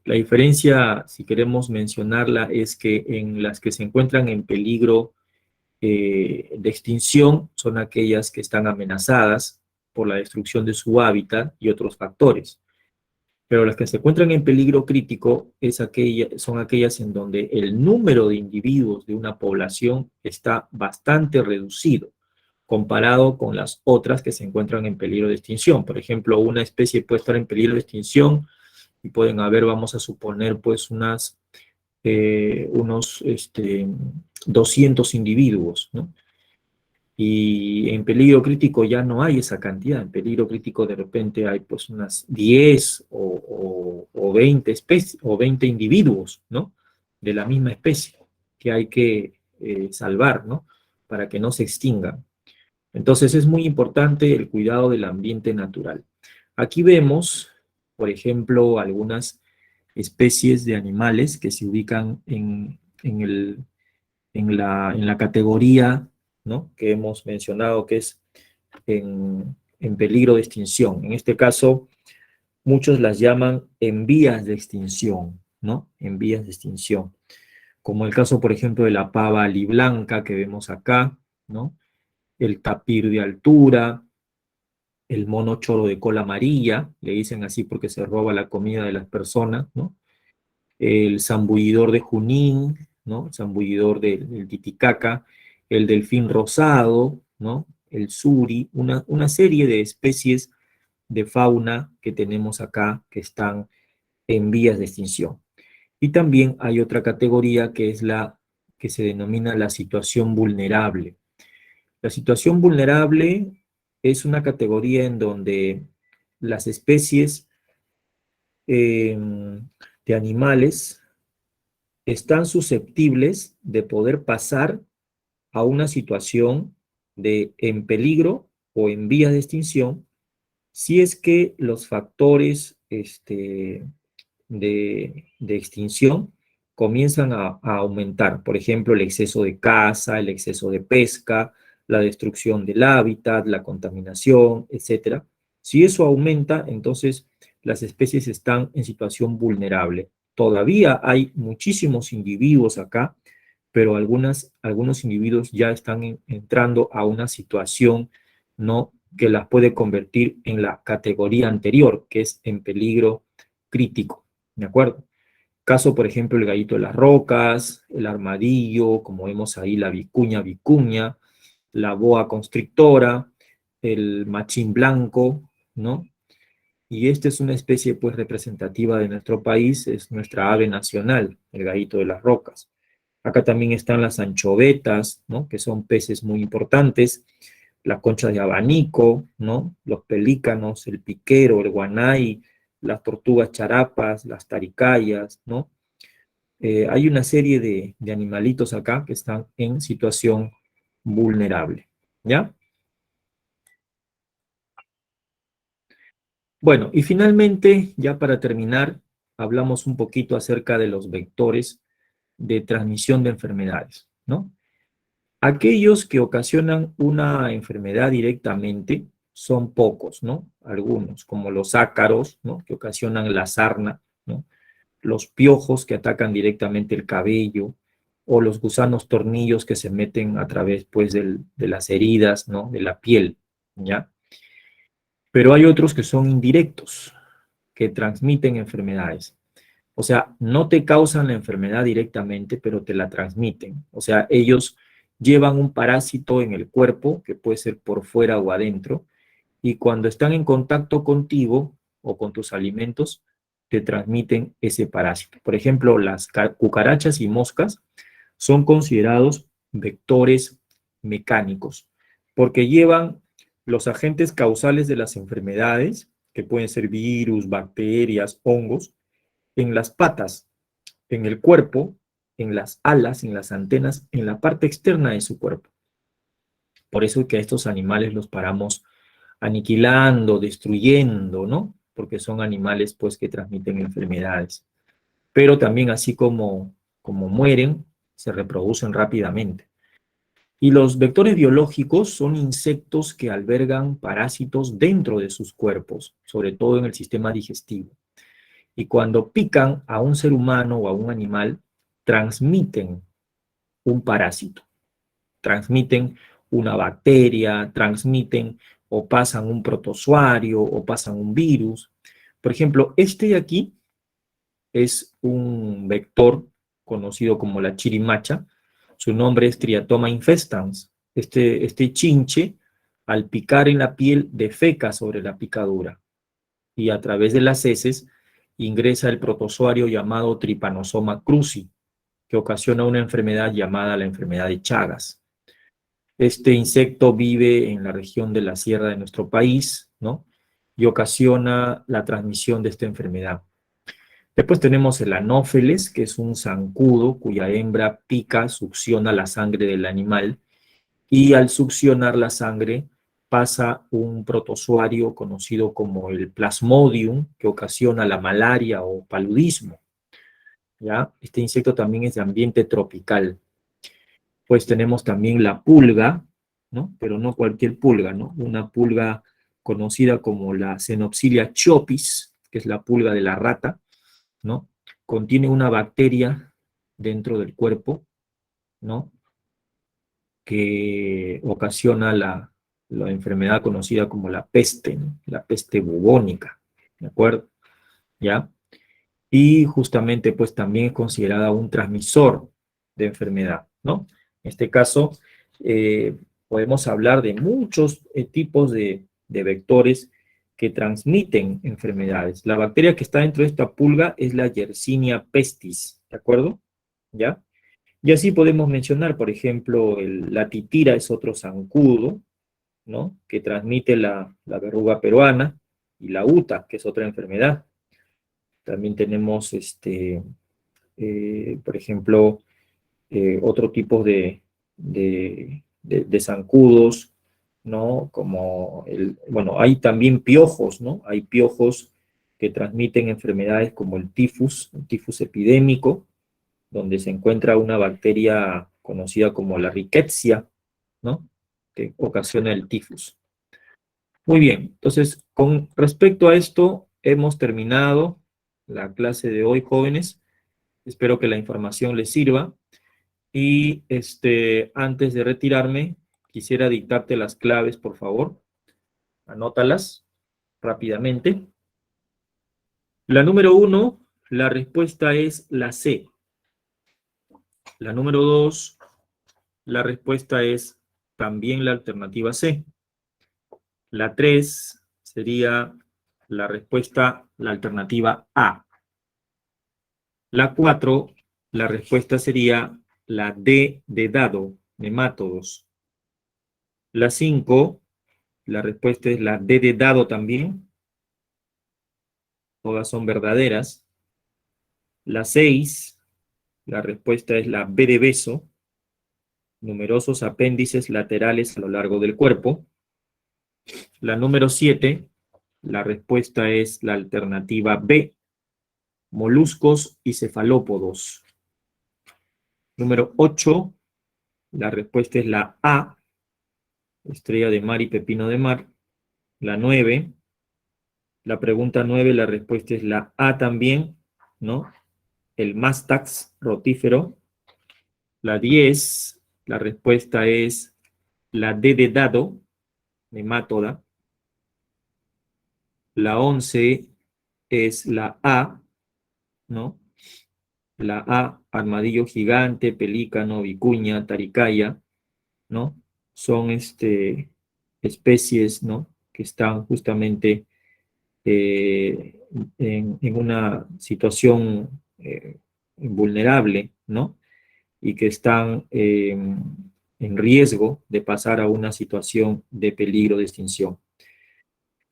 La diferencia, si queremos mencionarla, es que en las que se encuentran en peligro de extinción son aquellas que están amenazadas por la destrucción de su hábitat y otros factores. Pero las que se encuentran en peligro crítico son aquellas en donde el número de individuos de una población está bastante reducido comparado con las otras que se encuentran en peligro de extinción. Por ejemplo, una especie puede estar en peligro de extinción y pueden haber, vamos a suponer, pues unos 200 individuos, ¿no? Y en peligro crítico ya no hay esa cantidad. En peligro crítico de repente hay pues unas 10 o 20 especies o 20 individuos, ¿no? De la misma especie que hay que salvar, ¿no? Para que no se extingan. Entonces es muy importante el cuidado del ambiente natural. Aquí vemos, por ejemplo, algunas especies de animales que se ubican en la categoría, ¿no? Que hemos mencionado que es en peligro de extinción. En este caso, muchos las llaman en vías de extinción, ¿no? En vías de extinción. Como el caso, por ejemplo, de la pava aliblanca que vemos acá, ¿no? El tapir de altura, el mono choro de cola amarilla, le dicen así porque se roba la comida de las personas, ¿no? El zambullidor de Junín, ¿no? El zambullidor del Titicaca, el delfín rosado, ¿no? El suri, una serie de especies de fauna que tenemos acá que están en vías de extinción. Y también hay otra categoría que es la que se denomina la situación vulnerable. La situación vulnerable es una categoría en donde las especies de animales están susceptibles de poder pasar a una situación de en peligro o en vías de extinción si es que los factores de extinción comienzan a aumentar. Por ejemplo, el exceso de caza, el exceso de pesca, la destrucción del hábitat, la contaminación, etcétera. Si eso aumenta, entonces las especies están en situación vulnerable. Todavía hay muchísimos individuos acá, pero algunos individuos ya están entrando a una situación, ¿no?, que las puede convertir en la categoría anterior, que es en peligro crítico, ¿de acuerdo? Caso, por ejemplo, el gallito de las rocas, el armadillo, como vemos ahí, la vicuña vicuña, la boa constrictora, el machín blanco, ¿no? Y esta es una especie, pues, representativa de nuestro país, es nuestra ave nacional, el gallito de las rocas. Acá también están las anchovetas, ¿no?, que son peces muy importantes, las conchas de abanico, ¿no?, los pelícanos, el piquero, el guanay, las tortugas charapas, las taricayas, ¿no? Hay una serie de animalitos acá que están en situación vulnerable, ¿ya? Bueno, y finalmente, ya para terminar, hablamos un poquito acerca de los vectores de transmisión de enfermedades, ¿no? Aquellos que ocasionan una enfermedad directamente son pocos, ¿no? Algunos, como los ácaros, ¿no?, que ocasionan la sarna, ¿no?, los piojos que atacan directamente el cabello, o los gusanos tornillos que se meten a través, pues, de las heridas, ¿no?, de la piel, ¿ya? Pero hay otros que son indirectos, que transmiten enfermedades. O sea, no te causan la enfermedad directamente, pero te la transmiten. O sea, ellos llevan un parásito en el cuerpo, que puede ser por fuera o adentro, y cuando están en contacto contigo o con tus alimentos, te transmiten ese parásito. Por ejemplo, las cucarachas y moscas son considerados vectores mecánicos, porque llevan los agentes causales de las enfermedades, que pueden ser virus, bacterias, hongos, en las patas, en el cuerpo, en las alas, en las antenas, en la parte externa de su cuerpo. Por eso es que a estos animales los paramos aniquilando, destruyendo, ¿no? Porque son animales, pues, que transmiten enfermedades. Pero también, así como mueren, se reproducen rápidamente. Y los vectores biológicos son insectos que albergan parásitos dentro de sus cuerpos, sobre todo en el sistema digestivo. Y cuando pican a un ser humano o a un animal, transmiten un parásito, transmiten una bacteria, transmiten o pasan un protozoario o pasan un virus. Por ejemplo, este de aquí es un vector conocido como la chirimacha. Su nombre es Triatoma infestans. Este chinche, al picar en la piel, defeca sobre la picadura y a través de las heces ingresa el protozoario llamado Trypanosoma cruzi, que ocasiona una enfermedad llamada la enfermedad de Chagas. Este insecto vive en la región de la sierra de nuestro país, ¿no?, y ocasiona la transmisión de esta enfermedad. Después tenemos el anófeles, que es un zancudo cuya hembra pica, succiona la sangre del animal, y al succionar la sangre pasa un protozoario conocido como el Plasmodium, que ocasiona la malaria o paludismo, ¿ya? Este insecto también es de ambiente tropical. Pues tenemos también la pulga, ¿no? Pero no cualquier pulga, ¿no? Una pulga conocida como la Xenopsilia chopis, que es la pulga de la rata, ¿no? Contiene una bacteria dentro del cuerpo, ¿no?, que ocasiona la enfermedad conocida como la peste, ¿no?, la peste bubónica, ¿de acuerdo? ¿Ya? Y justamente, pues, también es considerada un transmisor de enfermedad, ¿no? En este caso, podemos hablar de muchos tipos de vectores que transmiten enfermedades. La bacteria que está dentro de esta pulga es la Yersinia pestis, ¿de acuerdo? ¿Ya? Y así podemos mencionar, por ejemplo, la titira es otro zancudo, ¿no?, que transmite la verruga peruana, y la UTA, que es otra enfermedad. También tenemos por ejemplo, otro tipo de zancudos, ¿no? Como bueno, hay también piojos, ¿no? Hay piojos que transmiten enfermedades como el tifus epidémico, donde se encuentra una bacteria conocida como la Rickettsia, ¿no? Que ocasiona el tifus. Muy bien, entonces, con respecto a esto, hemos terminado la clase de hoy, jóvenes. Espero que la información les sirva. Y antes de retirarme, quisiera dictarte las claves, por favor. Anótalas rápidamente. La número uno, la respuesta es la C. La número dos, la respuesta es también la alternativa C. La tres sería la respuesta, la alternativa A. La cuatro, la respuesta sería la D de dado, nemátodos. La cinco, la respuesta es la D de dado también. Todas son verdaderas. La 6, la respuesta es la B de beso. Numerosos apéndices laterales a lo largo del cuerpo. La número 7, la respuesta es la alternativa B, moluscos y cefalópodos. Número 8, la respuesta es la A, estrella de mar y pepino de mar. La 9, la pregunta 9, la respuesta es la A también, ¿no? El Mastax rotífero. La 10, la respuesta es la D de dado, nemátoda. La 11 es la A, ¿no? La A, armadillo gigante, pelícano, vicuña, taricaya, ¿no? Son especies, ¿no? Que están justamente en una situación vulnerable, ¿no? Y que están en riesgo de pasar a una situación de peligro de extinción.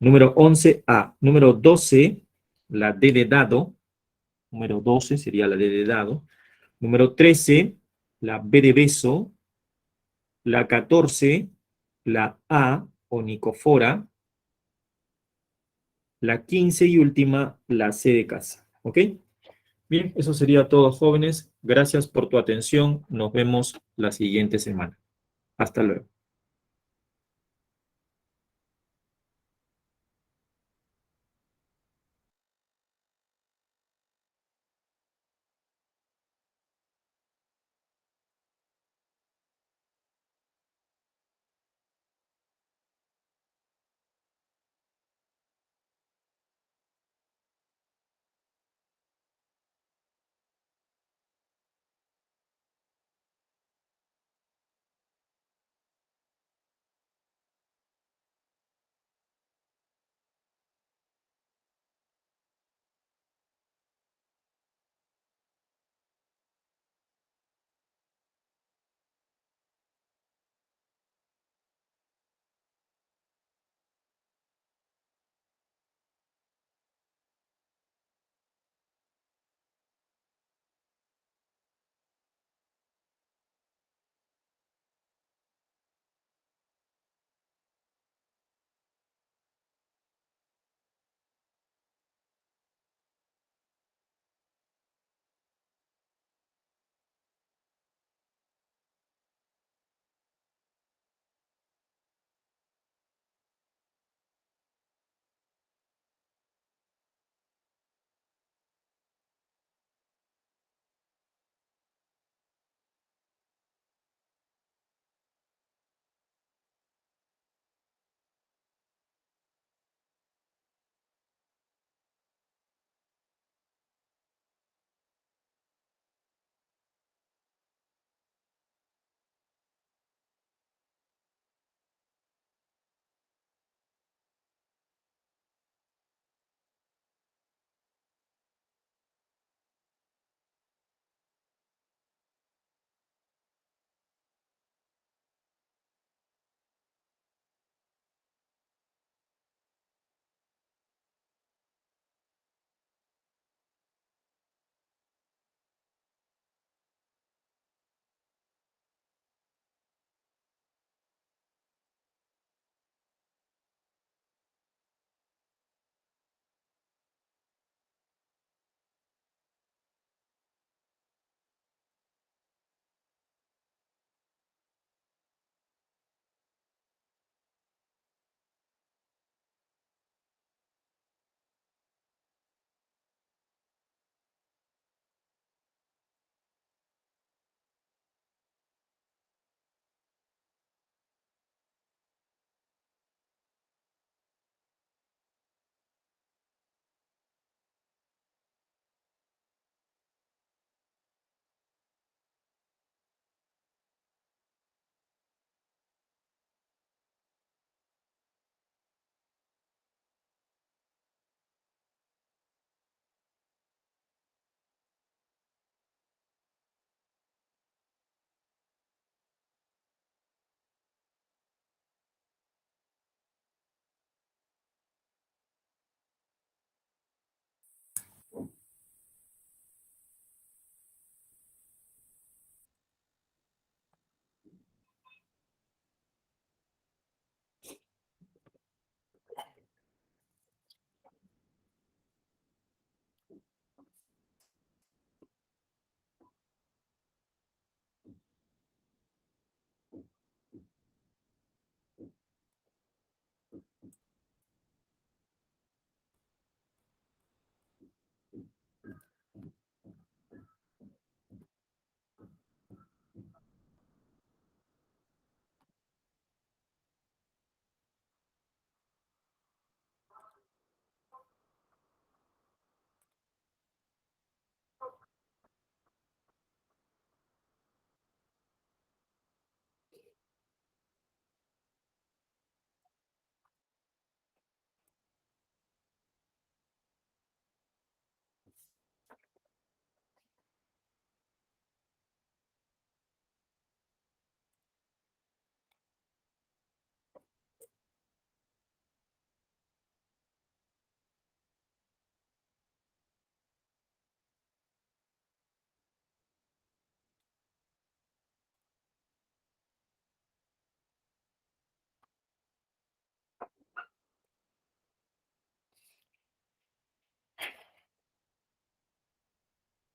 Número 11A. Número 12, la D de dado. Número 12 sería la D de dado. Número 13, la B de beso. La 14, la A, onicofora. La 15 y última, la C de casa. ¿Ok? Bien, eso sería todo, jóvenes. Gracias por tu atención. Nos vemos la siguiente semana. Hasta luego.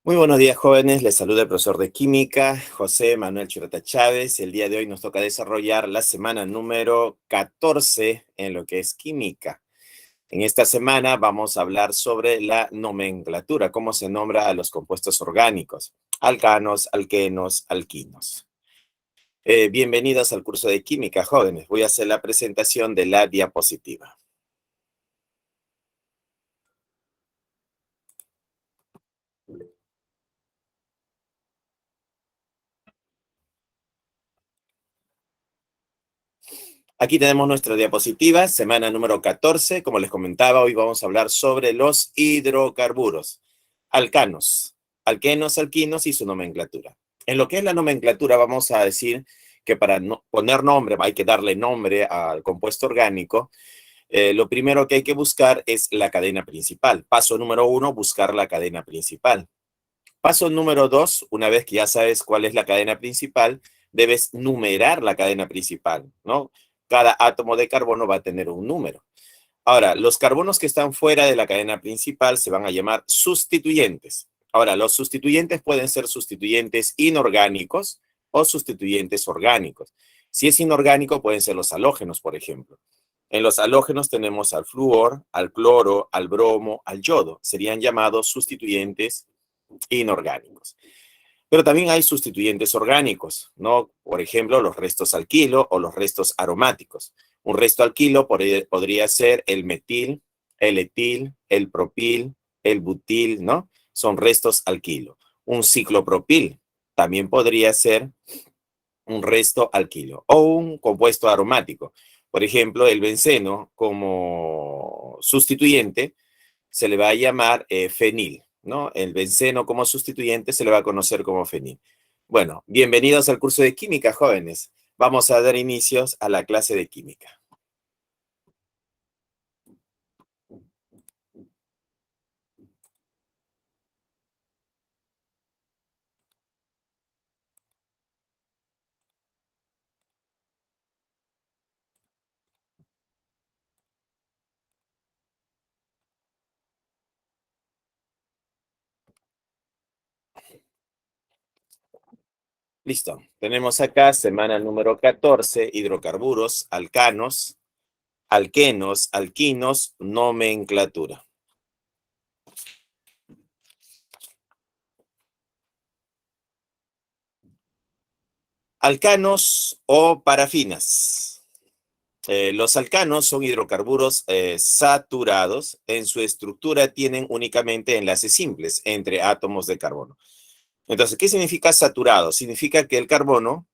Muy buenos días, jóvenes. Les saluda el profesor de Química, José Manuel Churata Chávez. El día de hoy nos toca desarrollar la semana número 14 en lo que es química. En esta semana vamos a hablar sobre la nomenclatura, cómo se nombra a los compuestos orgánicos, alcanos, alquenos, alquinos. Bienvenidos al curso de química, jóvenes. Voy a hacer la presentación de la diapositiva. Aquí tenemos nuestra diapositiva, semana número 14. Como les comentaba, hoy vamos a hablar sobre los hidrocarburos, alcanos, alquenos, alquinos y su nomenclatura. En lo que es la nomenclatura, vamos a decir que para poner nombre, hay que darle nombre al compuesto orgánico. Lo primero que hay que buscar es la cadena principal. Paso número 1, buscar la cadena principal. Paso número 2, una vez que ya sabes cuál es la cadena principal, debes numerar la cadena principal, ¿no? Cada átomo de carbono va a tener un número. Ahora, los carbonos que están fuera de la cadena principal se van a llamar sustituyentes. Ahora, los sustituyentes pueden ser sustituyentes inorgánicos o sustituyentes orgánicos. Si es inorgánico, pueden ser los halógenos, por ejemplo. En los halógenos tenemos al flúor, al cloro, al bromo, al yodo. Serían llamados sustituyentes inorgánicos. Pero también hay sustituyentes orgánicos, ¿no? Por ejemplo, los restos alquilo o los restos aromáticos. Un resto alquilo podría ser el metil, el etil, el propil, el butil, ¿no? Son restos alquilo. Un ciclopropil también podría ser un resto alquilo o un compuesto aromático. Por ejemplo, el benceno como sustituyente se le va a llamar fenil, ¿no? El benceno como sustituyente se le va a conocer como fenil. Bueno, bienvenidos al curso de química, jóvenes. Vamos a dar inicios a la clase de química. Listo. Tenemos acá semana número 14, hidrocarburos, alcanos, alquenos, alquinos, nomenclatura. Alcanos o parafinas. Los alcanos son hidrocarburos saturados. En su estructura tienen únicamente enlaces simples entre átomos de carbono. Entonces, ¿qué significa saturado? Significa que el carbono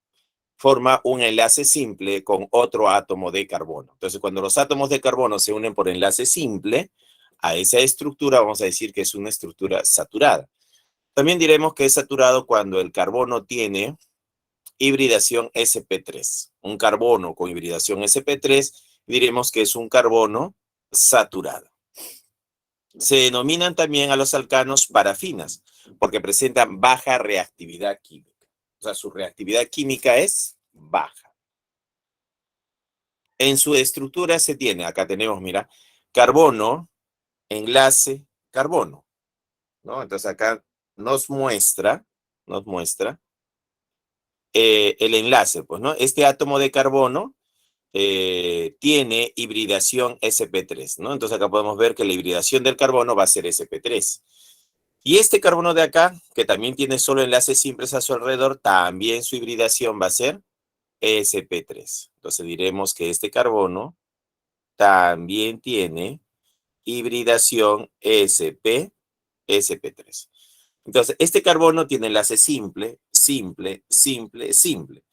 forma un enlace simple con otro átomo de carbono. Entonces, cuando los átomos de carbono se unen por enlace simple, a esa estructura vamos a decir que es una estructura saturada. También diremos que es saturado cuando el carbono tiene hibridación sp3. Un carbono con hibridación sp3 diremos que es un carbono saturado. Se denominan también a los alcanos parafinas porque presentan baja reactividad química. O sea, su reactividad química es baja. En su estructura se tiene, acá tenemos, mira, carbono, enlace, carbono, ¿no? Entonces acá nos muestra el enlace, pues, ¿no? Este átomo de carbono tiene hibridación sp3, ¿no? Entonces acá podemos ver que la hibridación del carbono va a ser sp3. Y este carbono de acá, que también tiene solo enlaces simples a su alrededor, también su hibridación va a ser sp3. Entonces diremos que este carbono también tiene hibridación sp3. Entonces, este carbono tiene enlace simple, simple, simple, simple.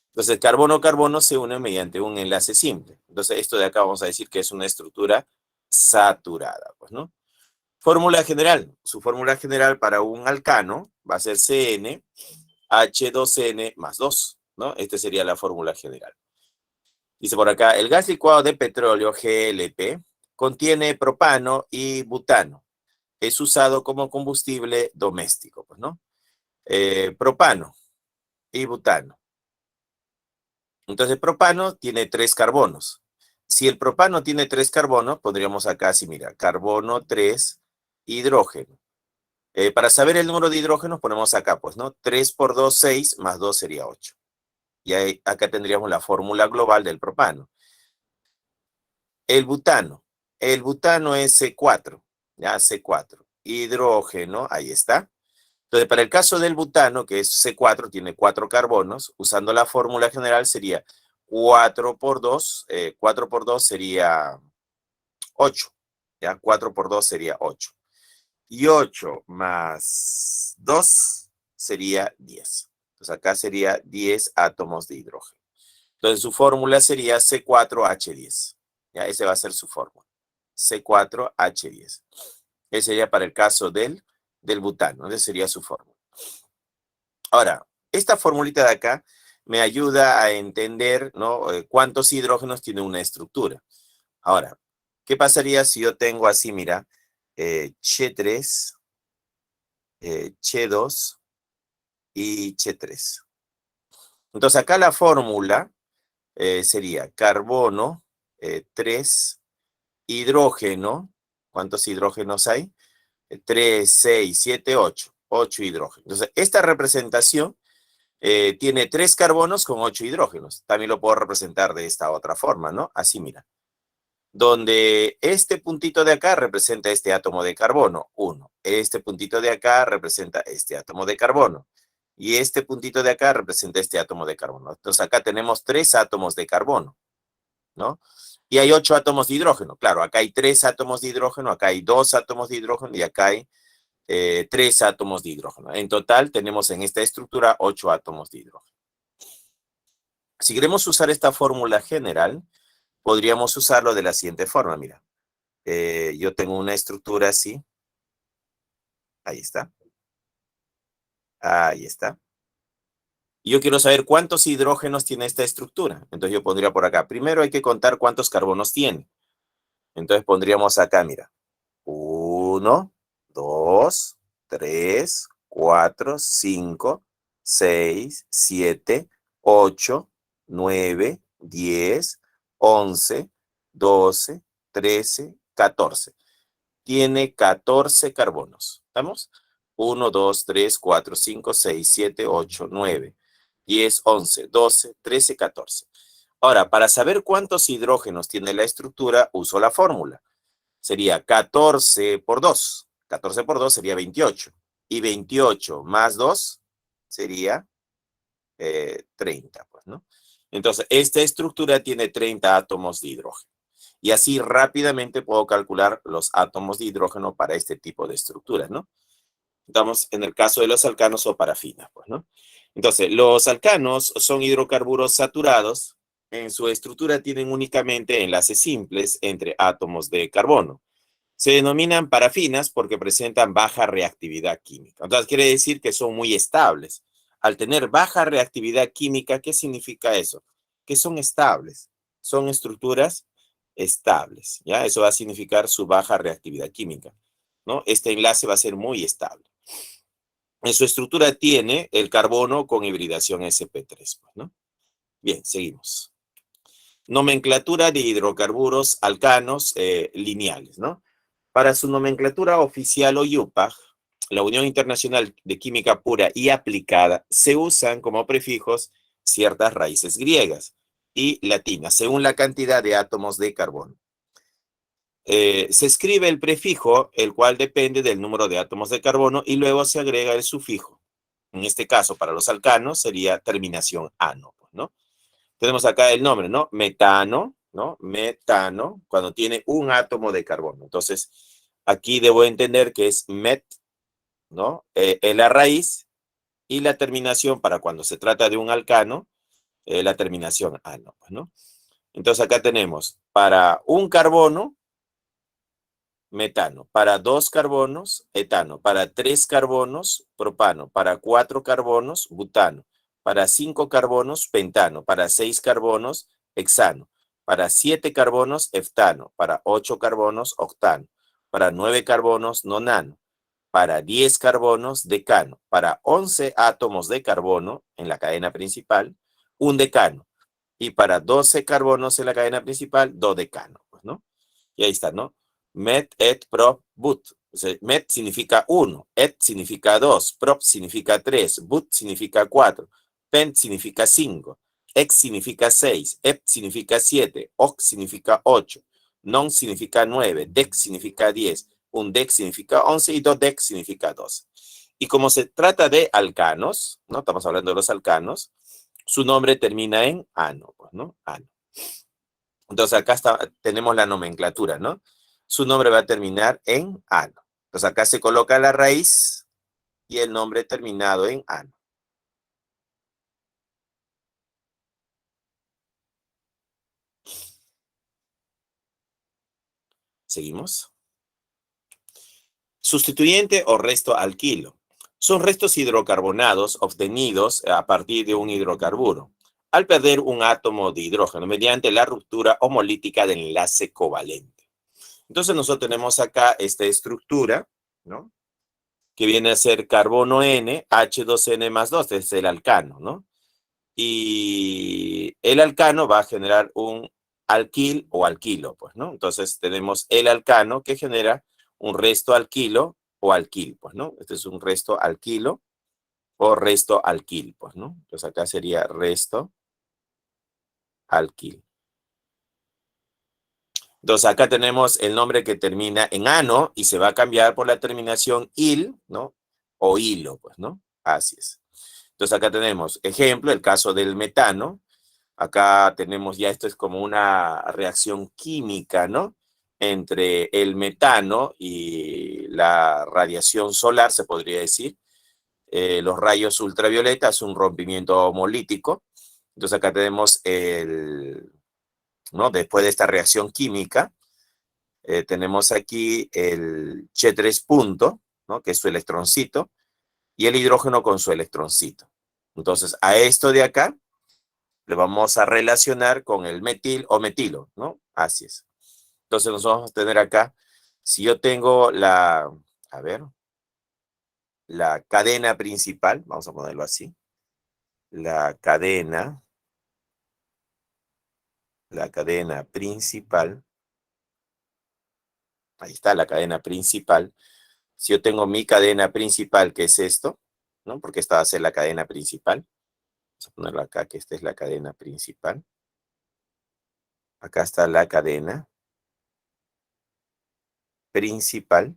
Entonces, carbono-carbono se une mediante un enlace simple. Entonces, esto de acá vamos a decir que es una estructura saturada, pues, ¿no? Fórmula general. Su fórmula general para un alcano va a ser CnH2n más 2, ¿no? Esta sería la fórmula general. Dice por acá, el gas licuado de petróleo, GLP, contiene propano y butano. Es usado como combustible doméstico, pues, ¿no? Propano y butano. Entonces, propano tiene 3 carbonos. Si el propano tiene 3 carbonos, pondríamos acá así, mira, carbono 3, hidrógeno. Para saber el número de hidrógenos ponemos acá, pues, ¿no? 3 por 2, 6, más 2 sería 8. Y ahí, acá tendríamos la fórmula global del propano. El butano es C4, ya C4. Hidrógeno, ahí está. Entonces, para el caso del butano, que es C4, tiene 4 carbonos, usando la fórmula general sería 4 por 2, 4 por 2 sería 8, ya 4 por 2 sería 8. Y 8 más 2 sería 10. Entonces acá sería 10 átomos de hidrógeno. Entonces su fórmula sería C4H10. Ya, ese va a ser su fórmula. C4H10. Ese sería para el caso del butano. Ese sería su fórmula. Ahora, esta formulita de acá me ayuda a entender, ¿no? Cuántos hidrógenos tiene una estructura. Ahora, ¿qué pasaría si yo tengo así, mira, Ch3, Ch2 y Ch3? Entonces acá la fórmula sería carbono, 3, hidrógeno. ¿Cuántos hidrógenos hay? 3, 6, 7, 8. 8 hidrógenos. Entonces, esta representación tiene 3 carbonos con 8 hidrógenos. También lo puedo representar de esta otra forma, ¿no? Así, mira. Donde este puntito de acá representa este átomo de carbono, 1. Este puntito de acá representa este átomo de carbono. Y este puntito de acá representa este átomo de carbono. Entonces acá tenemos 3 átomos de carbono, ¿no? Y hay 8 átomos de hidrógeno. Claro, acá hay 3 átomos de hidrógeno, acá hay 2 átomos de hidrógeno y acá hay 3 átomos de hidrógeno. En total tenemos en esta estructura 8 átomos de hidrógeno. Si queremos usar esta fórmula general, podríamos usarlo de la siguiente forma, mira. Yo tengo una estructura así. Ahí está. Ahí está. Y yo quiero saber cuántos hidrógenos tiene esta estructura. Entonces yo pondría por acá. Primero hay que contar cuántos carbonos tiene. Entonces pondríamos acá, mira. 1, 2, 3, 4, 5, 6, 7, 8, 9, 10, 11, 12, 13, 14. Tiene 14 carbonos. ¿Estamos? 1, 2, 3, 4, 5, 6, 7, 8, 9, 10, 11, 12, 13, 14. Ahora, para saber cuántos hidrógenos tiene la estructura, uso la fórmula. Sería 14 por 2. 14 por 2 sería 28. Y 28 más 2 sería 30, pues, ¿no? Entonces, esta estructura tiene 30 átomos de hidrógeno. Y así rápidamente puedo calcular los átomos de hidrógeno para este tipo de estructuras, ¿no? Estamos en el caso de los alcanos o parafinas, pues, ¿no? Entonces, los alcanos son hidrocarburos saturados. En su estructura tienen únicamente enlaces simples entre átomos de carbono. Se denominan parafinas porque presentan baja reactividad química. Entonces, quiere decir que son muy estables. Al tener baja reactividad química, ¿qué significa eso? Que son estables. Son estructuras estables, ¿ya? Eso va a significar su baja reactividad química, ¿no? Este enlace va a ser muy estable. En su estructura tiene el carbono con hibridación sp3, ¿no? Bien, seguimos. Nomenclatura de hidrocarburos alcanos lineales, ¿no? Para su nomenclatura oficial o IUPAC, la Unión Internacional de Química Pura y Aplicada, se usan como prefijos ciertas raíces griegas y latinas, según la cantidad de átomos de carbono. Se escribe el prefijo, el cual depende del número de átomos de carbono, y luego se agrega el sufijo. En este caso, para los alcanos, sería terminación ano, ¿no? Tenemos acá el nombre, ¿no? Metano, ¿no? Metano, cuando tiene un átomo de carbono. Entonces, aquí debo entender que es met, ¿no? Es la raíz y la terminación para cuando se trata de un alcano, la terminación ano, ¿no? Entonces, acá tenemos para un carbono, metano, para 2 carbonos, etano, para 3 carbonos, propano, para 4 carbonos, butano, para 5 carbonos, pentano, para 6 carbonos, hexano, para 7 carbonos, heftano, para 8 carbonos, octano, para 9 carbonos, nonano, para 10 carbonos, decano, para 11 átomos de carbono en la cadena principal, un decano, y para 12 carbonos en la cadena principal, dodecano, pues, ¿no? Y ahí está, ¿no? Met, et, prop, but. Entonces, met significa 1, et significa 2, prop significa 3, but significa 4, pent significa 5, ex significa 6, ep significa 7, oc significa 8, non significa 9, dec significa 10, undec significa 11 y dodec significa 12. Y como se trata de alcanos, ¿no? Estamos hablando de los alcanos, su nombre termina en ano, pues, ¿no? Ano. Entonces acá tenemos la nomenclatura, ¿no? Su nombre va a terminar en ano. Entonces acá se coloca la raíz y el nombre terminado en ano. Seguimos. Sustituyente o resto alquilo. Son restos hidrocarbonados obtenidos a partir de un hidrocarburo, al perder un átomo de hidrógeno mediante la ruptura homolítica del enlace covalente. Entonces nosotros tenemos acá esta estructura, ¿no? Que viene a ser carbono N, H2N más 2, este es el alcano, ¿no? Y el alcano va a generar un alquil o alquilo, pues, ¿no? Entonces tenemos el alcano que genera un resto alquilo o alquil, pues, ¿no? Este es un resto alquilo o resto alquil, pues, ¿no? Entonces acá sería resto alquil. Entonces acá tenemos el nombre que termina en ano y se va a cambiar por la terminación il, ¿no? O hilo, pues, ¿no? Así es. Entonces acá tenemos, ejemplo, el caso del metano. Acá tenemos ya, esto es como una reacción química, ¿no? Entre el metano y la radiación solar, se podría decir. Los rayos ultravioletas, un rompimiento homolítico. Entonces acá tenemos ¿no? Después de esta reacción química, tenemos aquí el Che3 punto, ¿no? Que es su electroncito, y el hidrógeno con su electroncito. Entonces, a esto de acá le vamos a relacionar con el metil o metilo, ¿no? Así es. Entonces, nosotros vamos a tener acá, si yo tengo la cadena principal, vamos a ponerlo así, la cadena principal, ahí está la cadena principal. Si yo tengo mi cadena principal, que es esto, ¿no? Porque esta va a ser la cadena principal. Vamos a ponerlo acá, que esta es la cadena principal. Acá está la cadena principal.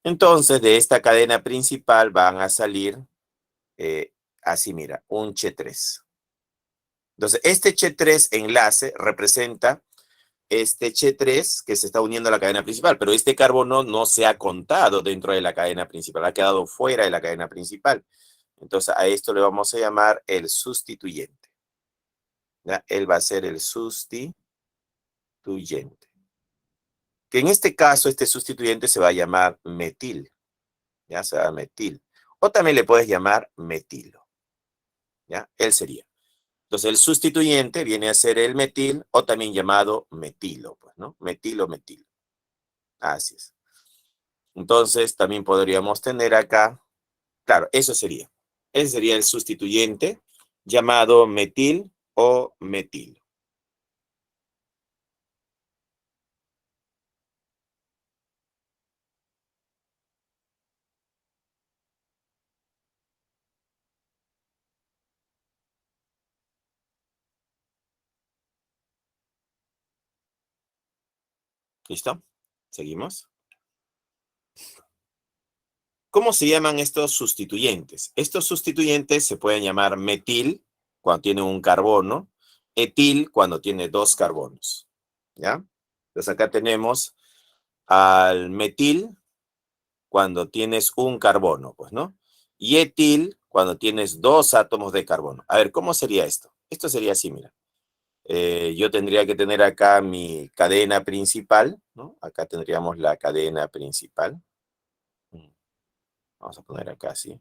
Entonces, de esta cadena principal van a salir, así mira, un Che3. Entonces, este Che3 enlace representa este Che3 que se está uniendo a la cadena principal, pero este carbono no se ha contado dentro de la cadena principal, ha quedado fuera de la cadena principal. Entonces, a esto le vamos a llamar el sustituyente. ¿Ya? Él va a ser el sustituyente. Que en este caso, este sustituyente se va a llamar metil. ¿Ya? Se llama metil. O también le puedes llamar metilo. ¿Ya? Él sería. Entonces, el sustituyente viene a ser el metil o también llamado metilo, pues, ¿no? Metilo, metilo. Así es. Entonces, también podríamos tener acá, claro, eso sería. Ese sería el sustituyente llamado metil o metilo. ¿Listo? Seguimos. ¿Cómo se llaman estos sustituyentes? Estos sustituyentes se pueden llamar metil cuando tiene un carbono, etil cuando tiene dos carbonos. ¿Ya? Entonces acá tenemos al metil cuando tienes un carbono, pues, ¿no? Y etil cuando tienes dos átomos de carbono. A ver, ¿cómo sería esto? Esto sería así, mira. Yo tendría que tener acá mi cadena principal, ¿no? Acá tendríamos la cadena principal. Vamos a poner acá así.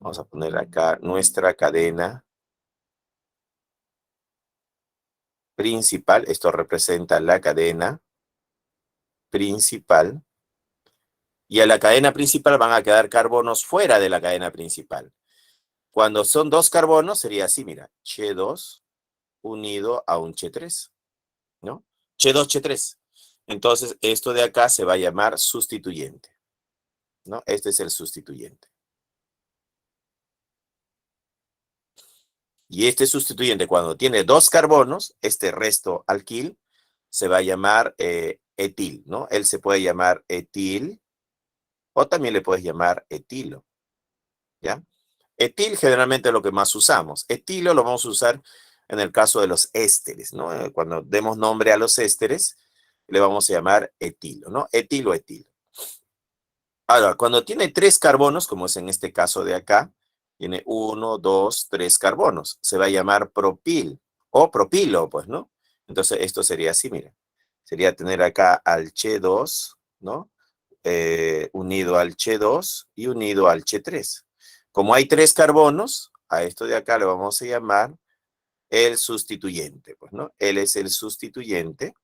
Vamos a poner acá nuestra cadena principal. Esto representa la cadena principal. Y a la cadena principal van a quedar carbonos fuera de la cadena principal. Cuando son dos carbonos sería así, mira. Che2 unido a un Che3, ¿no? Che2, Che3. Entonces, esto de acá se va a llamar sustituyente, ¿no? Este es el sustituyente. Y este sustituyente, cuando tiene dos carbonos, este resto alquil, se va a llamar etil, ¿no? Él se puede llamar etil o también le puedes llamar etilo, ¿ya? Etil generalmente es lo que más usamos. Etilo lo vamos a usar en el caso de los ésteres, ¿no? Cuando demos nombre a los ésteres, le vamos a llamar etilo, ¿no? Etilo, etilo. Ahora, cuando tiene tres carbonos, como es en este caso de acá, tiene uno, dos, tres carbonos. Se va a llamar propil o propilo, pues, ¿no? Entonces, esto sería así, mira. Sería tener acá al Che2, ¿no? Unido al Che2 y unido al Che3. Como hay tres carbonos, a esto de acá le vamos a llamar el sustituyente, pues, ¿no? Él es el sustituyente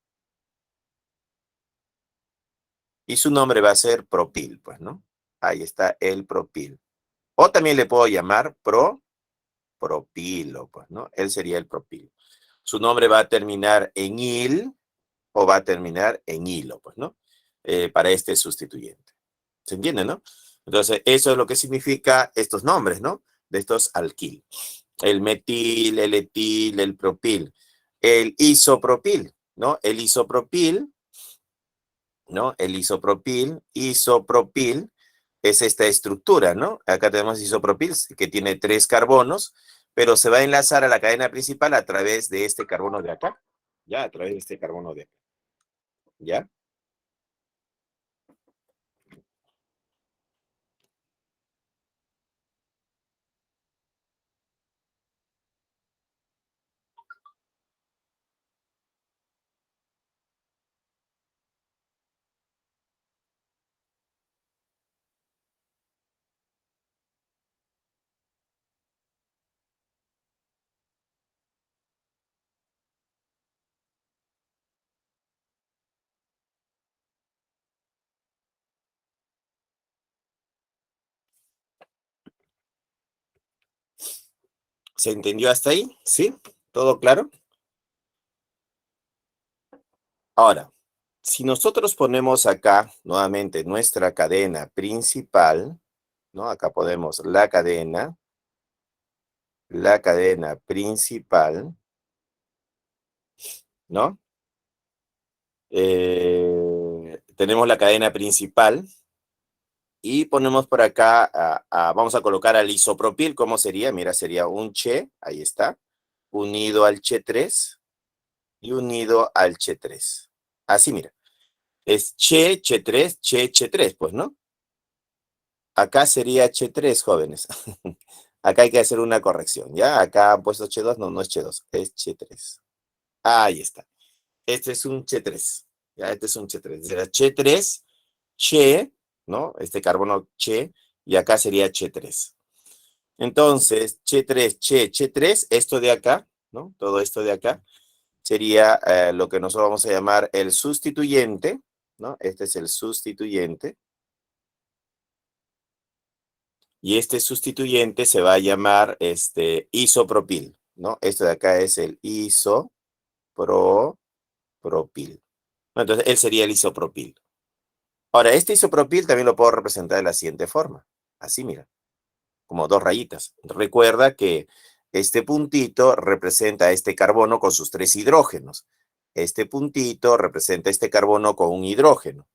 y su nombre va a ser propil, pues, ¿no? Ahí está el propil. O también le puedo llamar propilo, pues, ¿no? Él sería el propilo. Su nombre va a terminar en il o va a terminar en hilo, pues, ¿no? Para este sustituyente. ¿Se entiende, no? Entonces, eso es lo que significa estos nombres, ¿no? De estos alquil. El metil, el etil, el propil. El isopropil, ¿no? El isopropil, ¿no? El isopropil es esta estructura, ¿no? Acá tenemos isopropil que tiene tres carbonos, pero se va a enlazar a la cadena principal a través de este carbono de acá, ¿ya? A través de este carbono de acá, ¿ya? ¿Se entendió hasta ahí? ¿Sí? ¿Todo claro? Ahora, si nosotros ponemos acá nuevamente nuestra cadena principal, ¿no? Acá ponemos la cadena principal, ¿no? Tenemos la cadena principal y ponemos por acá, vamos a colocar al isopropil, ¿cómo sería? Mira, sería un Che, ahí está, unido al Che3 y unido al Che3. Así, mira, es Che, Che3, Che, Che3, pues, ¿no? Acá sería Che3, jóvenes. Acá hay que hacer una corrección, ¿ya? Acá han puesto Che2, no, no es Che2, es Che3. Ahí está. Este es un Che3, ¿ya? Este es un Che3. Será Che3, Che, ¿no? Este carbono Che, y acá sería Che3. Entonces, Che3, Che, Che3, esto de acá, ¿no? Todo esto de acá sería lo que nosotros vamos a llamar el sustituyente, ¿no? Este es el sustituyente. Y este sustituyente se va a llamar isopropil, ¿no? Esto de acá es el isopropil. Entonces, él sería el isopropil. Ahora, este isopropil también lo puedo representar de la siguiente forma. Así, mira, como dos rayitas. Recuerda que este puntito representa este carbono con sus tres hidrógenos. Este puntito representa este carbono con un hidrógeno.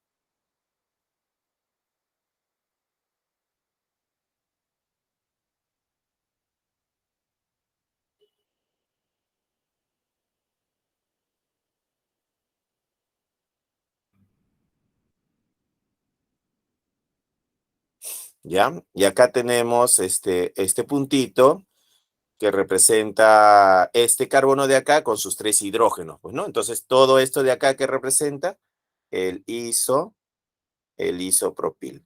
¿Ya? Y acá tenemos este puntito que representa este carbono de acá con sus tres hidrógenos, pues, ¿no? Entonces, todo esto de acá que representa el el isopropil,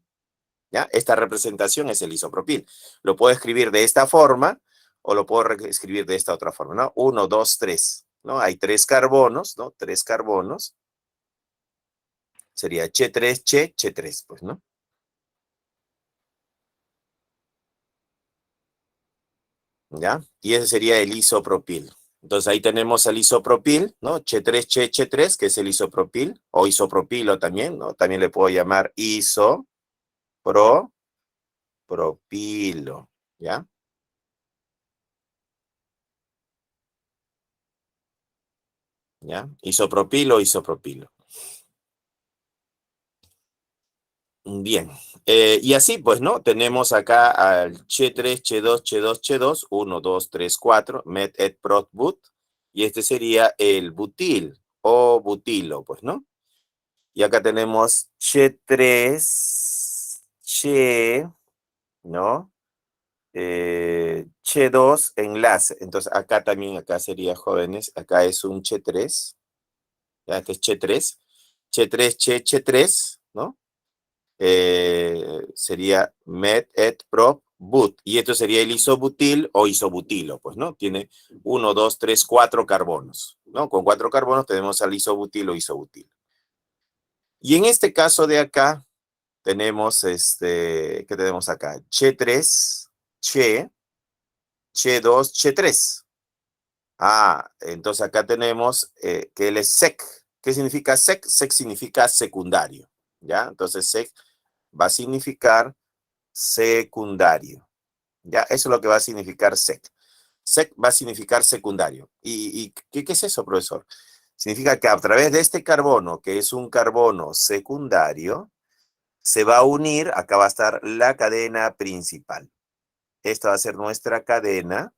¿ya? Esta representación es el isopropil. Lo puedo escribir de esta forma o lo puedo escribir de esta otra forma, ¿no? 1, 2, 3, ¿no? Hay tres carbonos, ¿no? Tres carbonos. Sería Che3, Che, Che3, pues, ¿no? ¿Ya? Y ese sería el isopropil. Entonces ahí tenemos el isopropil, ¿no? Che3, que es el isopropil, o isopropilo también, ¿no? También le puedo llamar isopropilo, ¿ya? ¿Ya? Isopropilo, isopropilo. Bien. Y así, pues, ¿no? Tenemos acá al Che3, Che2, Che2, Che2, 1, 2, 3, 4, met, et, prot, but, y este sería el butil, o butilo, pues, ¿no? Y acá tenemos Che3, Che, ¿no? Che2, enlace. Entonces, acá también, acá sería, jóvenes, acá es un Che3, ya que es Che3, Che3, Che3, ¿no? Sería met, et, prop, but. Y esto sería el isobutil o isobutilo, pues, ¿no? Tiene 1, 2, 3, 4 carbonos, ¿no? Con 4 carbonos tenemos al isobutil o isobutilo. Y en este caso de acá, tenemos, ¿qué tenemos acá? Che3, Che, Che2, Che3. Ah, entonces acá tenemos que él es sec. ¿Qué significa sec? Sec significa secundario, ¿ya? Entonces sec va a significar secundario. Ya, eso es lo que va a significar sec. Sec va a significar secundario. ¿Y qué es eso, profesor? Significa que a través de este carbono, que es un carbono secundario, se va a unir, acá va a estar la cadena principal. Esta va a ser nuestra cadena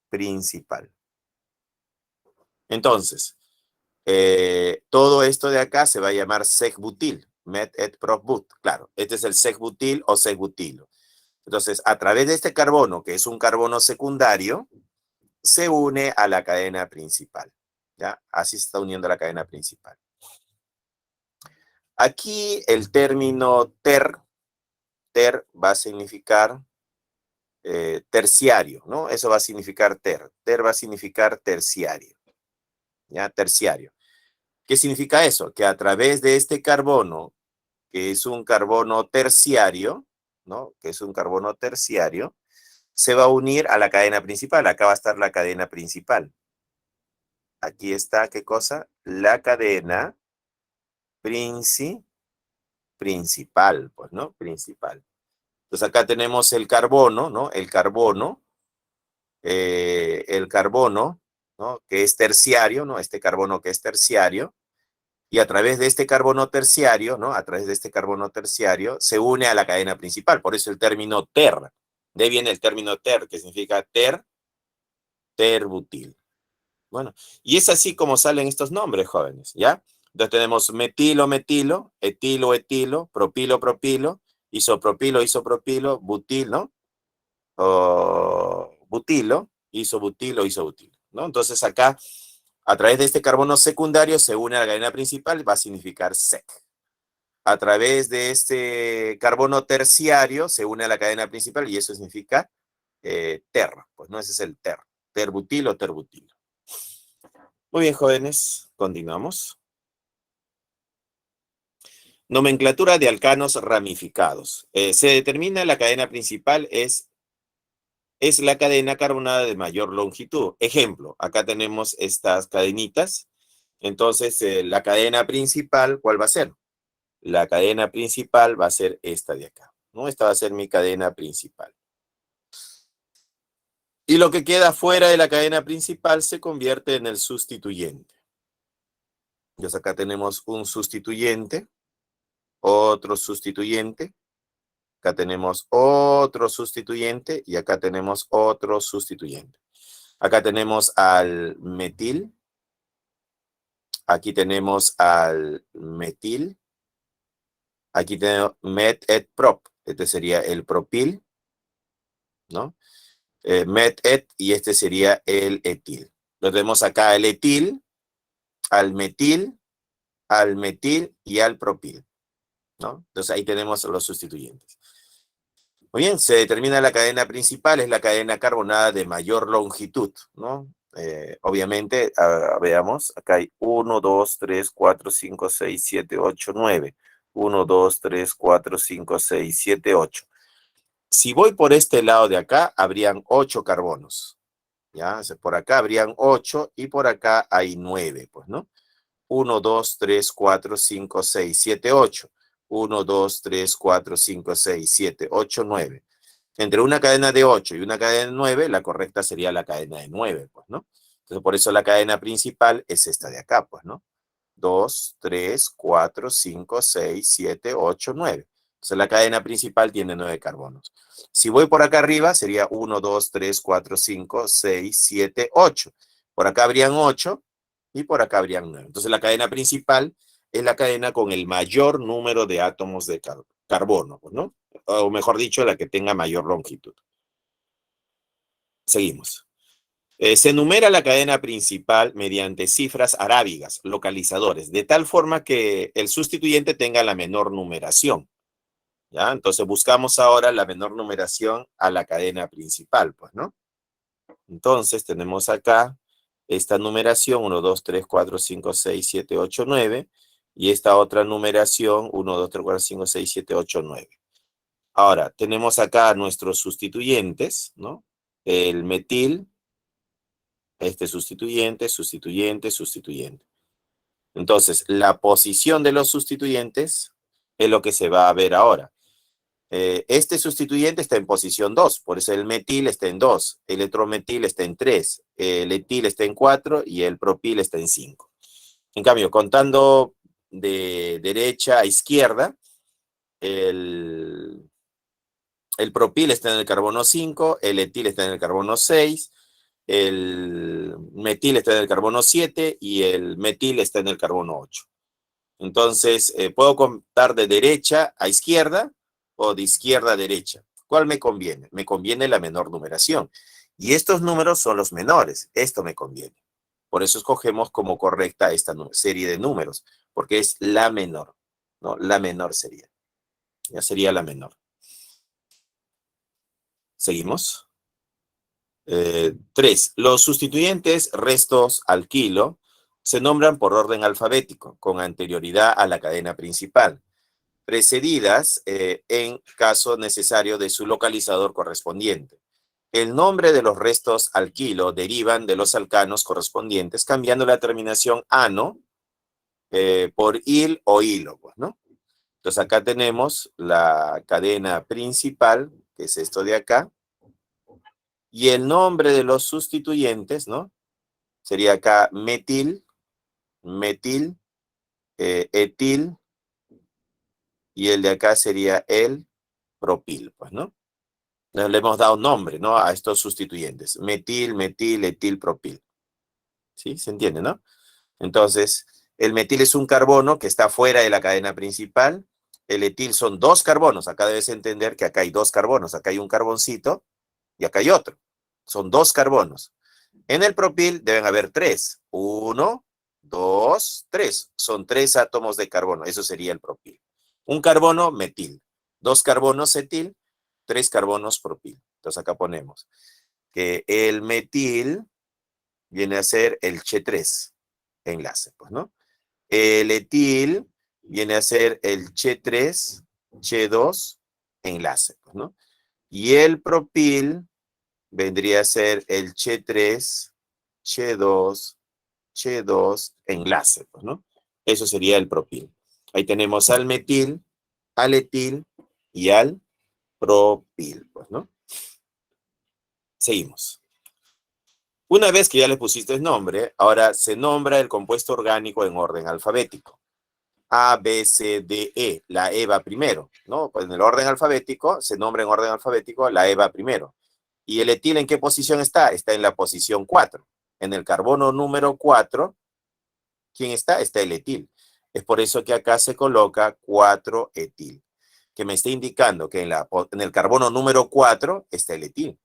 principal. Entonces, todo esto de acá se va a llamar sec-butil, met et prop but. Claro, este es el sec-butil o sec-butilo. Entonces, a través de este carbono, que es un carbono secundario, se une a la cadena principal. ¿Ya? Así se está uniendo a la cadena principal. Aquí el término ter va a significar terciario, ¿no? Eso va a significar ter va a significar terciario, ¿ya? Terciario. ¿Qué significa eso? Que a través de este carbono, que es un carbono terciario, ¿no? Que es un carbono terciario, se va a unir a la cadena principal. Acá va a estar la cadena principal. Aquí está, ¿qué cosa? La cadena principal, pues, ¿no? Principal. Entonces acá tenemos el carbono, ¿no? El carbono, ¿no? Que es terciario, ¿no? Este carbono que es terciario. Y a través de este carbono terciario, ¿no? A través de este carbono terciario, se une a la cadena principal. Por eso el término ter. De ahí viene el término ter, que significa terbutil. Bueno, y es así como salen estos nombres, jóvenes, ¿ya? Entonces tenemos metilo, metilo, etilo, etilo, propilo, propilo, isopropilo, isopropilo, butil, ¿no? O butilo, isobutilo, isobutilo, ¿no? Entonces acá, a través de este carbono secundario, se une a la cadena principal, va a significar sec. A través de este carbono terciario, se une a la cadena principal y eso significa ter, pues, ¿no? Ese es el ter, terbutilo, terbutilo. Muy bien, jóvenes, continuamos. Nomenclatura de alcanos ramificados. Se determina la cadena principal es la cadena carbonada de mayor longitud. Ejemplo, acá tenemos estas cadenitas. Entonces, la cadena principal, ¿cuál va a ser? La cadena principal va a ser esta de acá, ¿no? Esta va a ser mi cadena principal. Y lo que queda fuera de la cadena principal se convierte en el sustituyente. Entonces acá tenemos un sustituyente, otro sustituyente, acá tenemos otro sustituyente y acá tenemos otro sustituyente. Acá tenemos al metil, aquí tenemos al metil, aquí tenemos met et prop, este sería el propil, ¿no? Met et y este sería el etil. Lo tenemos acá el etil, al metil y al propil, ¿no? Entonces ahí tenemos los sustituyentes. Muy bien, se determina la cadena principal, es la cadena carbonada de mayor longitud, ¿no? Obviamente, veamos, acá hay 1, 2, 3, 4, 5, 6, 7, 8, 9. 1, 2, 3, 4, 5, 6, 7, 8. Si voy por este lado de acá, habrían 8 carbonos. ¿Ya? O sea, por acá habrían 8 y por acá hay 9, pues, ¿no? 1, 2, 3, 4, 5, 6, 7, 8. 1, 2, 3, 4, 5, 6, 7, 8, 9. Entre una cadena de 8 y una cadena de 9, la correcta sería la cadena de 9, pues, ¿no? Entonces, por eso la cadena principal es esta de acá, pues, ¿no? 2, 3, 4, 5, 6, 7, 8, 9. Entonces, la cadena principal tiene 9 carbonos. Si voy por acá arriba, sería 1, 2, 3, 4, 5, 6, 7, 8. Por acá habrían 8 y por acá habrían 9. Entonces, la cadena principal es la cadena con el mayor número de átomos de carbono, pues, ¿no? O mejor dicho, la que tenga mayor longitud. Seguimos. Se enumera la cadena principal mediante cifras arábigas, localizadores, de tal forma que el sustituyente tenga la menor numeración. ¿Ya? Entonces buscamos ahora la menor numeración a la cadena principal, pues, ¿no? Entonces tenemos acá esta numeración 1, 2, 3, 4, 5, 6, 7, 8, 9 y esta otra numeración 1, 2, 3, 4, 5, 6, 7, 8, 9. Ahora, tenemos acá nuestros sustituyentes, ¿no? El metil, este sustituyente, sustituyente, sustituyente. Entonces, la posición de los sustituyentes es lo que se va a ver ahora. Este sustituyente está en posición 2, por eso el metil está en 2, el etrometil está en 3, el etil está en 4 y el propil está en 5. En cambio, contando de derecha a izquierda, el propil está en el carbono 5, el etil está en el carbono 6, el metil está en el carbono 7 y el metil está en el carbono 8. Entonces, puedo contar de derecha a izquierda o de izquierda a derecha. ¿Cuál me conviene? Me conviene la menor numeración. Y estos números son los menores. Esto me conviene. Por eso escogemos como correcta esta serie de números, porque es la menor, ¿no? La menor sería. Ya sería la menor. Seguimos. 3. Los sustituyentes restos al kilo se nombran por orden alfabético, con anterioridad a la cadena principal, precedidas en caso necesario de su localizador correspondiente. El nombre de los restos al kilo derivan de los alcanos correspondientes, cambiando la terminación ano por il o hilo, pues, ¿no? Entonces acá tenemos la cadena principal, que es esto de acá, y el nombre de los sustituyentes, ¿no? Sería acá metil, metil, etil, y el de acá sería el propil, pues, ¿no? Le hemos dado nombre, ¿no? A estos sustituyentes. Metil, metil, etil, propil. ¿Sí? ¿Se entiende, no? Entonces, el metil es un carbono que está fuera de la cadena principal. El etil son dos carbonos. Acá debes entender que acá hay dos carbonos. Acá hay un carboncito y acá hay otro. Son dos carbonos. En el propil deben haber tres. 1, 2, 3. Son 3 átomos de carbono. Eso sería el propil. Un carbono, metil. 2 carbonos, etil. 3 carbonos, propil. Entonces acá ponemos que el metil viene a ser el Ch3 enlace, pues, ¿no? El etil viene a ser el Ch3, Ch2 enlace, pues, ¿no? Y el propil vendría a ser el Ch3, Ch2, Ch2 enlace, pues, ¿no? Eso sería el propil. Ahí tenemos al metil, al etil y al propil, pues, ¿no? Seguimos. Una vez que ya le pusiste el nombre, ahora se nombra el compuesto orgánico en orden alfabético. A, B, C, D, E. La E va primero, ¿no? Pues en el orden alfabético, se nombra en orden alfabético, la E va primero. ¿Y el etil en qué posición está? Está en la posición 4. En el carbono número 4, ¿quién está? Está el etil. Es por eso que acá se coloca 4-etil, que me está indicando que en el carbono número 4 está el etil.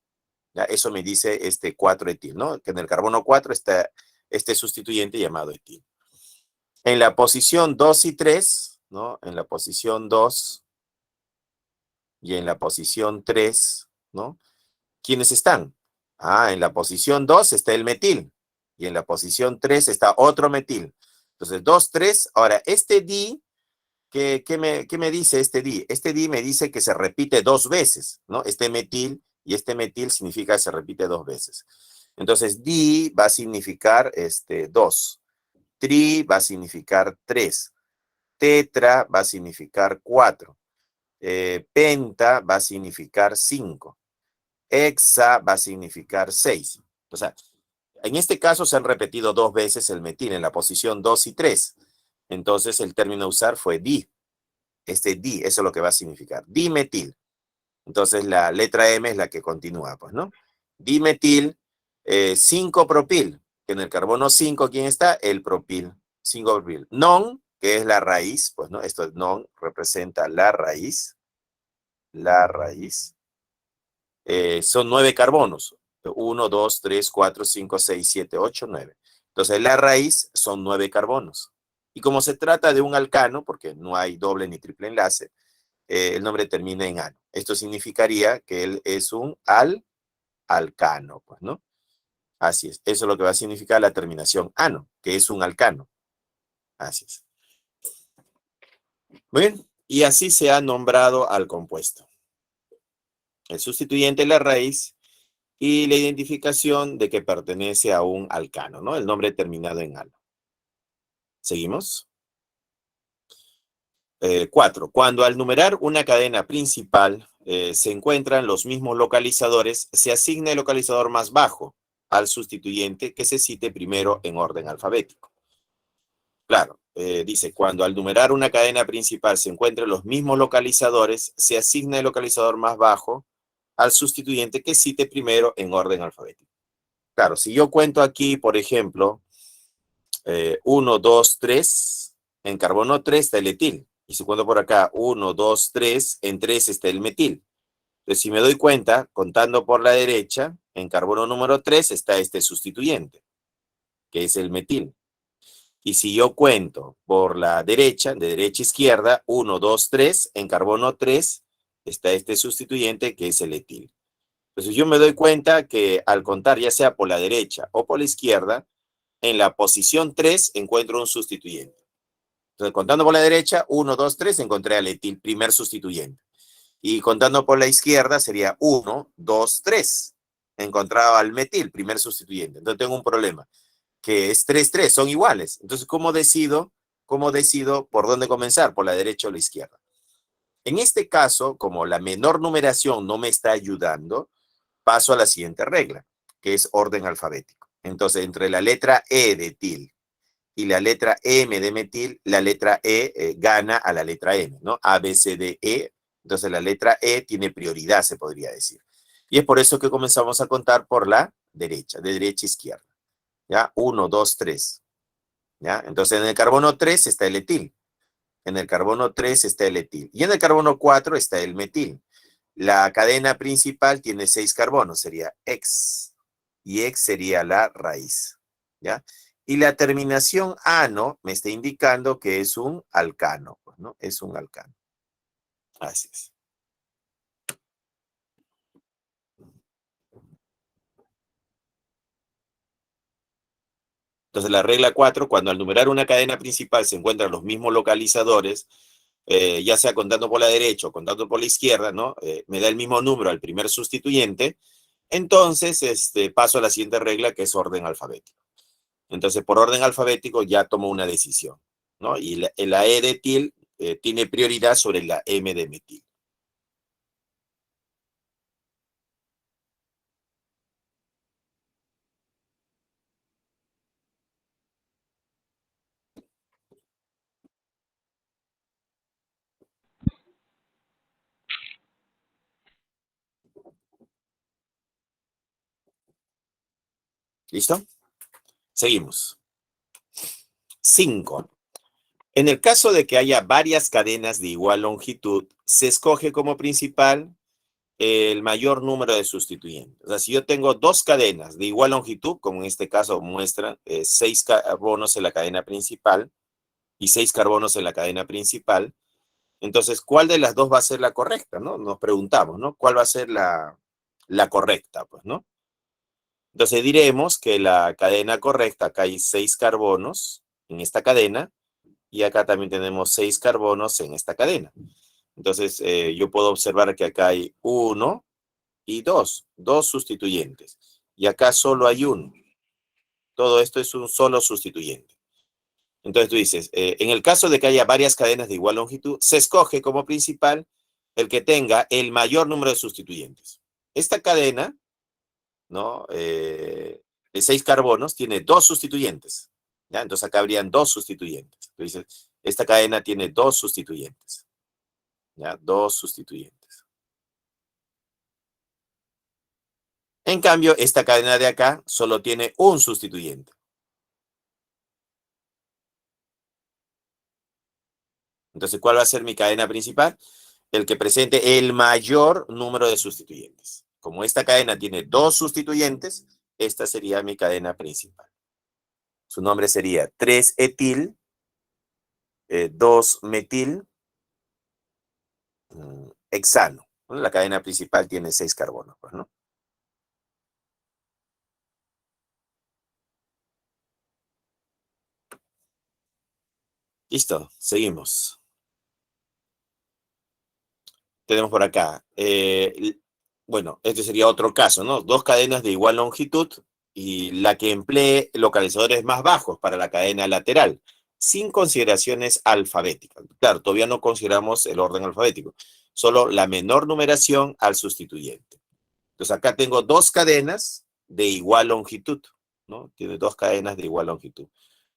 ¿Ya? Eso me dice este 4-etil, ¿no? Que en el carbono 4 está este sustituyente llamado etil. En la posición 2 y 3, ¿no? En la posición 2 y en la posición 3, ¿no? ¿Quiénes están? En la posición 2 está el metil y en la posición 3 está otro metil. Entonces, 2, 3. Ahora, este di, ¿qué me dice este di? Este di me dice que se repite 2 veces, ¿no? Este metil y este metil significa que se repite 2 veces. Entonces, di va a significar 2. Tri va a significar 3. Tetra va a significar 4. Penta va a significar 5. Hexa va a significar 6. O sea, en este caso se han repetido 2 veces el metil en la posición 2 y 3. Entonces el término a usar fue di. Di, eso es lo que va a significar. Dimetil. Entonces la letra M es la que continúa, pues, ¿no? Dimetil 5-propil. Que en el carbono 5, ¿quién está? El propil. 5-propil. Non, que es la raíz, pues, ¿no? Esto non representa la raíz. La raíz. Son 9 carbonos. 1, 2, 3, 4, 5, 6, 7, 8, 9. Entonces la raíz son 9 carbonos. Y como se trata de un alcano, porque no hay doble ni triple enlace, el nombre termina en ano. Esto significaría que él es un alcano, pues, ¿no? Así es. Eso es lo que va a significar la terminación ano, que es un alcano. Así es. Muy bien. Y así se ha nombrado al compuesto. El sustituyente es la raíz y la identificación de que pertenece a un alcano, ¿no? El nombre terminado en ano. ¿Seguimos? 4. Cuando al numerar una cadena principal se encuentran los mismos localizadores, se asigna el localizador más bajo al sustituyente que se cite primero en orden alfabético. Claro, dice, cuando al numerar una cadena principal se encuentran los mismos localizadores, se asigna el localizador más bajo al sustituyente que cite primero en orden alfabético. Claro, si yo cuento aquí, por ejemplo, 1, 2, 3, en carbono 3 está el etil. Y si cuento por acá 1, 2, 3, en 3 está el metil. Entonces, si me doy cuenta, contando por la derecha, en carbono número 3 está este sustituyente, que es el metil. Y si yo cuento por la derecha, de derecha a izquierda, 1, 2, 3, en carbono 3 está este sustituyente, que es el etil. Entonces, yo me doy cuenta que al contar ya sea por la derecha o por la izquierda, en la posición 3 encuentro un sustituyente. Entonces, contando por la derecha, 1, 2, 3, encontré al etil, primer sustituyente. Y contando por la izquierda sería 1, 2, 3. Encontraba al metil, primer sustituyente. Entonces tengo un problema, que es 3, 3, son iguales. Entonces, ¿cómo decido por dónde comenzar? ¿Por la derecha o la izquierda? En este caso, como la menor numeración no me está ayudando, paso a la siguiente regla, que es orden alfabético. Entonces, entre la letra E de etil y la letra M de metil, la letra gana a la letra M, ¿no? A, B, C, D, E. Entonces la letra E tiene prioridad, se podría decir. Y es por eso que comenzamos a contar por la derecha, de derecha a izquierda. ¿Ya? 1, 2, 3. ¿Ya? Entonces en el carbono 3 está el etil. En el carbono 3 está el etil. Y en el carbono 4 está el metil. La cadena principal tiene 6 carbonos, sería X. Y X sería la raíz. ¿Ya? Y la terminación ano me está indicando que es un alcano, pues, ¿no? Es un alcano. Así es. Entonces la regla 4, cuando al numerar una cadena principal se encuentran los mismos localizadores, ya sea contando por la derecha o contando por la izquierda, ¿no? Me da el mismo número al primer sustituyente, entonces paso a la siguiente regla, que es orden alfabético. Entonces, por orden alfabético ya tomo una decisión, ¿no? Y la E de etil tiene prioridad sobre la M de metil. ¿Listo? Seguimos. 5. En el caso de que haya varias cadenas de igual longitud, se escoge como principal el mayor número de sustituyentes. O sea, si yo tengo 2 cadenas de igual longitud, como en este caso muestra 6 carbonos en la cadena principal y 6 carbonos en la cadena principal, entonces, ¿cuál de las dos va a ser la correcta, no? Nos preguntamos, ¿no? ¿Cuál va a ser la correcta, pues, no? Entonces diremos que la cadena correcta, acá hay 6 carbonos en esta cadena, y acá también tenemos 6 carbonos en esta cadena. Entonces, yo puedo observar que acá hay 1 y 2 sustituyentes. y acá solo hay uno. Todo esto es un solo sustituyente. Entonces tú dices, en el caso de que haya varias cadenas de igual longitud, se escoge como principal el que tenga el mayor número de sustituyentes. Esta cadena, ¿no? De 6 carbonos tiene 2 sustituyentes. ¿Ya? Entonces acá habrían 2 sustituyentes. Tú dices, esta cadena tiene 2 sustituyentes. ¿Ya? 2 sustituyentes. En cambio, esta cadena de acá solo tiene un sustituyente. Entonces, ¿cuál va a ser mi cadena principal? El que presente el mayor número de sustituyentes. Como esta cadena tiene 2 sustituyentes, esta sería mi cadena principal. Su nombre sería 3-etil, 2-metil, hexano. Bueno, la cadena principal tiene 6 carbonos, pues, ¿no? Listo, seguimos. Tenemos por acá, bueno, este sería otro caso, ¿no? 2 cadenas de igual longitud y la que emplee localizadores más bajos para la cadena lateral, sin consideraciones alfabéticas. Claro, todavía no consideramos el orden alfabético, solo la menor numeración al sustituyente. Entonces acá tengo 2 cadenas de igual longitud, ¿no? Tiene 2 cadenas de igual longitud.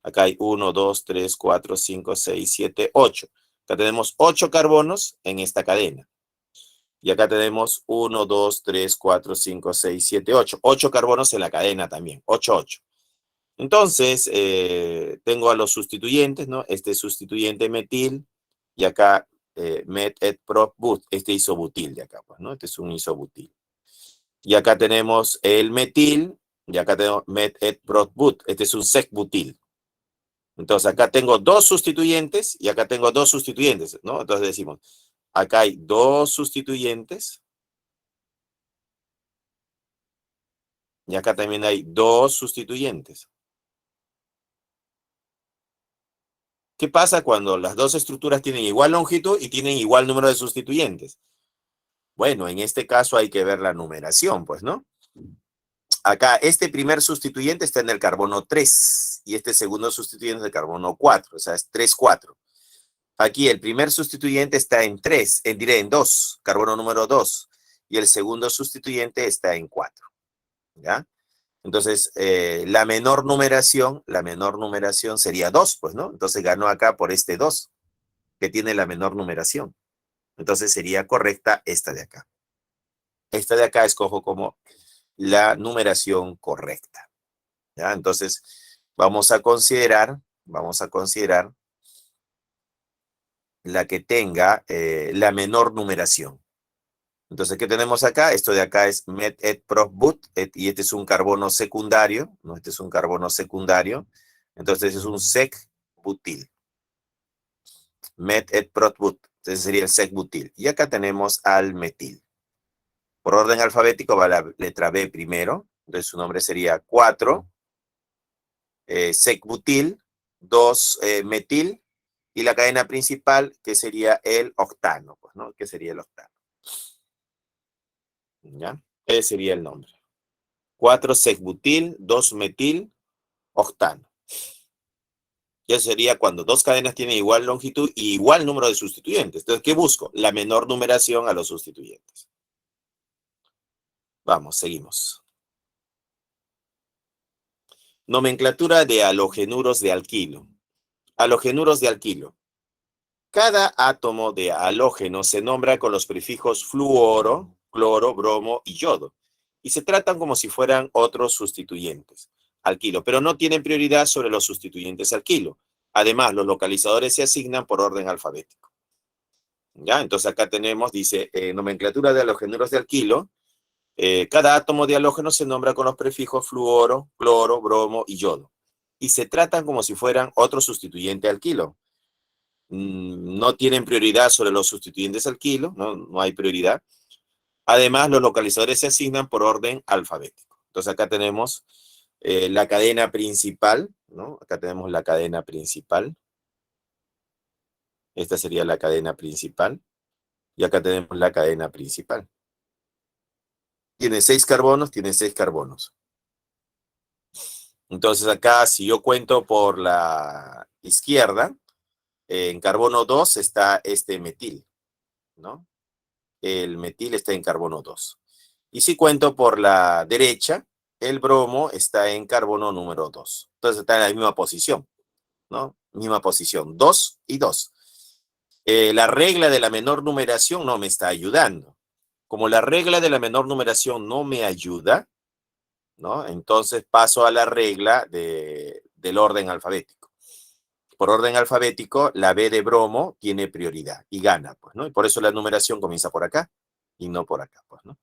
Acá hay 1, 2, 3, 4, 5, 6, 7, 8. Acá tenemos 8 carbonos en esta cadena. Y acá tenemos 1, 2, 3, 4, 5, 6, 7, 8. 8 carbonos en la cadena también. 8, 8. Entonces, tengo a los sustituyentes, ¿no? Este sustituyente metil y acá met et prop but. Este isobutil de acá, pues, ¿no? Este es un isobutil. Y acá tenemos el metil y acá tenemos met et prop but. Este es un sec-butil. Entonces, acá tengo 2 sustituyentes y acá tengo 2 sustituyentes, ¿no? Entonces decimos, acá hay 2 sustituyentes. Y acá también hay 2 sustituyentes. ¿Qué pasa cuando las dos estructuras tienen igual longitud y tienen igual número de sustituyentes? Bueno, en este caso hay que ver la numeración, pues, ¿no? Acá este primer sustituyente está en el carbono 3 y este segundo sustituyente es el carbono 4, o sea, es 3, 4. Aquí el primer sustituyente está en 3, diré en 2, carbono número 2, y el segundo sustituyente está en 4, ¿ya? Entonces, la menor numeración sería 2, pues, ¿no? Entonces ganó acá por este 2, que tiene la menor numeración. Entonces sería correcta esta de acá. Esta de acá escojo como la numeración correcta, ¿ya? Entonces, vamos a considerar la que tenga la menor numeración. Entonces, ¿qué tenemos acá? Esto de acá es met et prop but, y este es un carbono secundario, ¿no? Este es un carbono secundario. Entonces es un sec-butil. Met et prop but. Entonces sería el sec-butil. Y acá tenemos al metil. Por orden alfabético va la letra B primero. Entonces su nombre sería 4, sec-butil, 2 metil, y la cadena principal que sería el octano, pues, ¿no? Que sería el octano. ¿Ya? Ese sería el nombre. 4 sec-butil, 2 metil, octano. Y eso sería cuando 2 cadenas tienen igual longitud y igual número de sustituyentes. Entonces, ¿qué busco? La menor numeración a los sustituyentes. Vamos, seguimos. Nomenclatura de halogenuros de alquilo. Halogenuros de alquilo. Cada átomo de halógeno se nombra con los prefijos fluoro, cloro, bromo y yodo, y se tratan como si fueran otros sustituyentes alquilo, pero no tienen prioridad sobre los sustituyentes alquilo. Además, los localizadores se asignan por orden alfabético. ¿Ya? Entonces acá tenemos, dice, nomenclatura de halogenuros de alquilo. Cada átomo de halógeno se nombra con los prefijos fluoro, cloro, bromo y yodo, y se tratan como si fueran otro sustituyente alquilo. No tienen prioridad sobre los sustituyentes alquilo, no hay prioridad. Además, los localizadores se asignan por orden alfabético. Entonces acá tenemos la cadena principal, ¿no? Acá tenemos la cadena principal. Esta sería la cadena principal. Y acá tenemos la cadena principal. Tiene 6 carbonos, tiene 6 carbonos. Entonces acá, si yo cuento por la izquierda, en carbono 2 está este metil, ¿no? El metil está en carbono 2. Y si cuento por la derecha, el bromo está en carbono número 2. Entonces está en la misma posición, ¿no? Misma posición, 2 y 2. La regla de la menor numeración no me está ayudando. Como la regla de la menor numeración no me ayuda, ¿no? Entonces paso a la regla del orden alfabético. Por orden alfabético, la B de bromo tiene prioridad y gana, pues, ¿no? Y por eso la numeración comienza por acá y no por acá, pues, ¿no?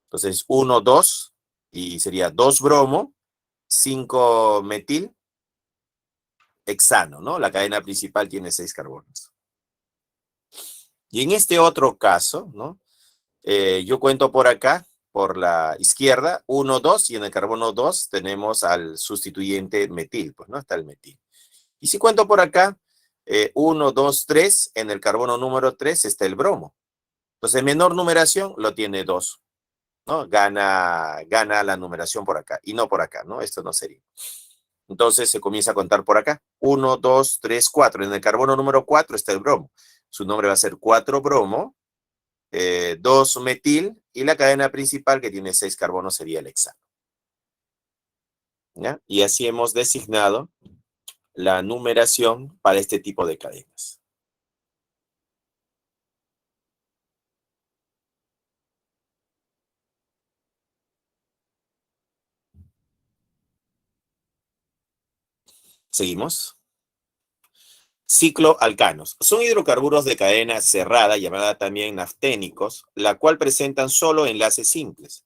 Entonces, 1, 2, y sería 2 bromo, 5 metil, hexano, ¿no? La cadena principal tiene 6 carbonos. Y en este otro caso, ¿no? Yo cuento por acá, por la izquierda, 1, 2, y en el carbono 2 tenemos al sustituyente metil, pues, ¿no? Está el metil. Y si cuento por acá, 1, 2, 3, en el carbono número 3 está el bromo. Entonces, menor numeración lo tiene 2, ¿no? Gana la numeración por acá, y no por acá, ¿no? Esto no sería. Entonces, se comienza a contar por acá. 1, 2, 3, 4. En el carbono número 4 está el bromo. Su nombre va a ser 4 bromo, 2 metil, y la cadena principal que tiene 6 carbonos sería el hexano. ¿Ya? Y así hemos designado la numeración para este tipo de cadenas. Seguimos. Cicloalcanos. Son hidrocarburos de cadena cerrada, llamada también nafténicos, la cual presentan solo enlaces simples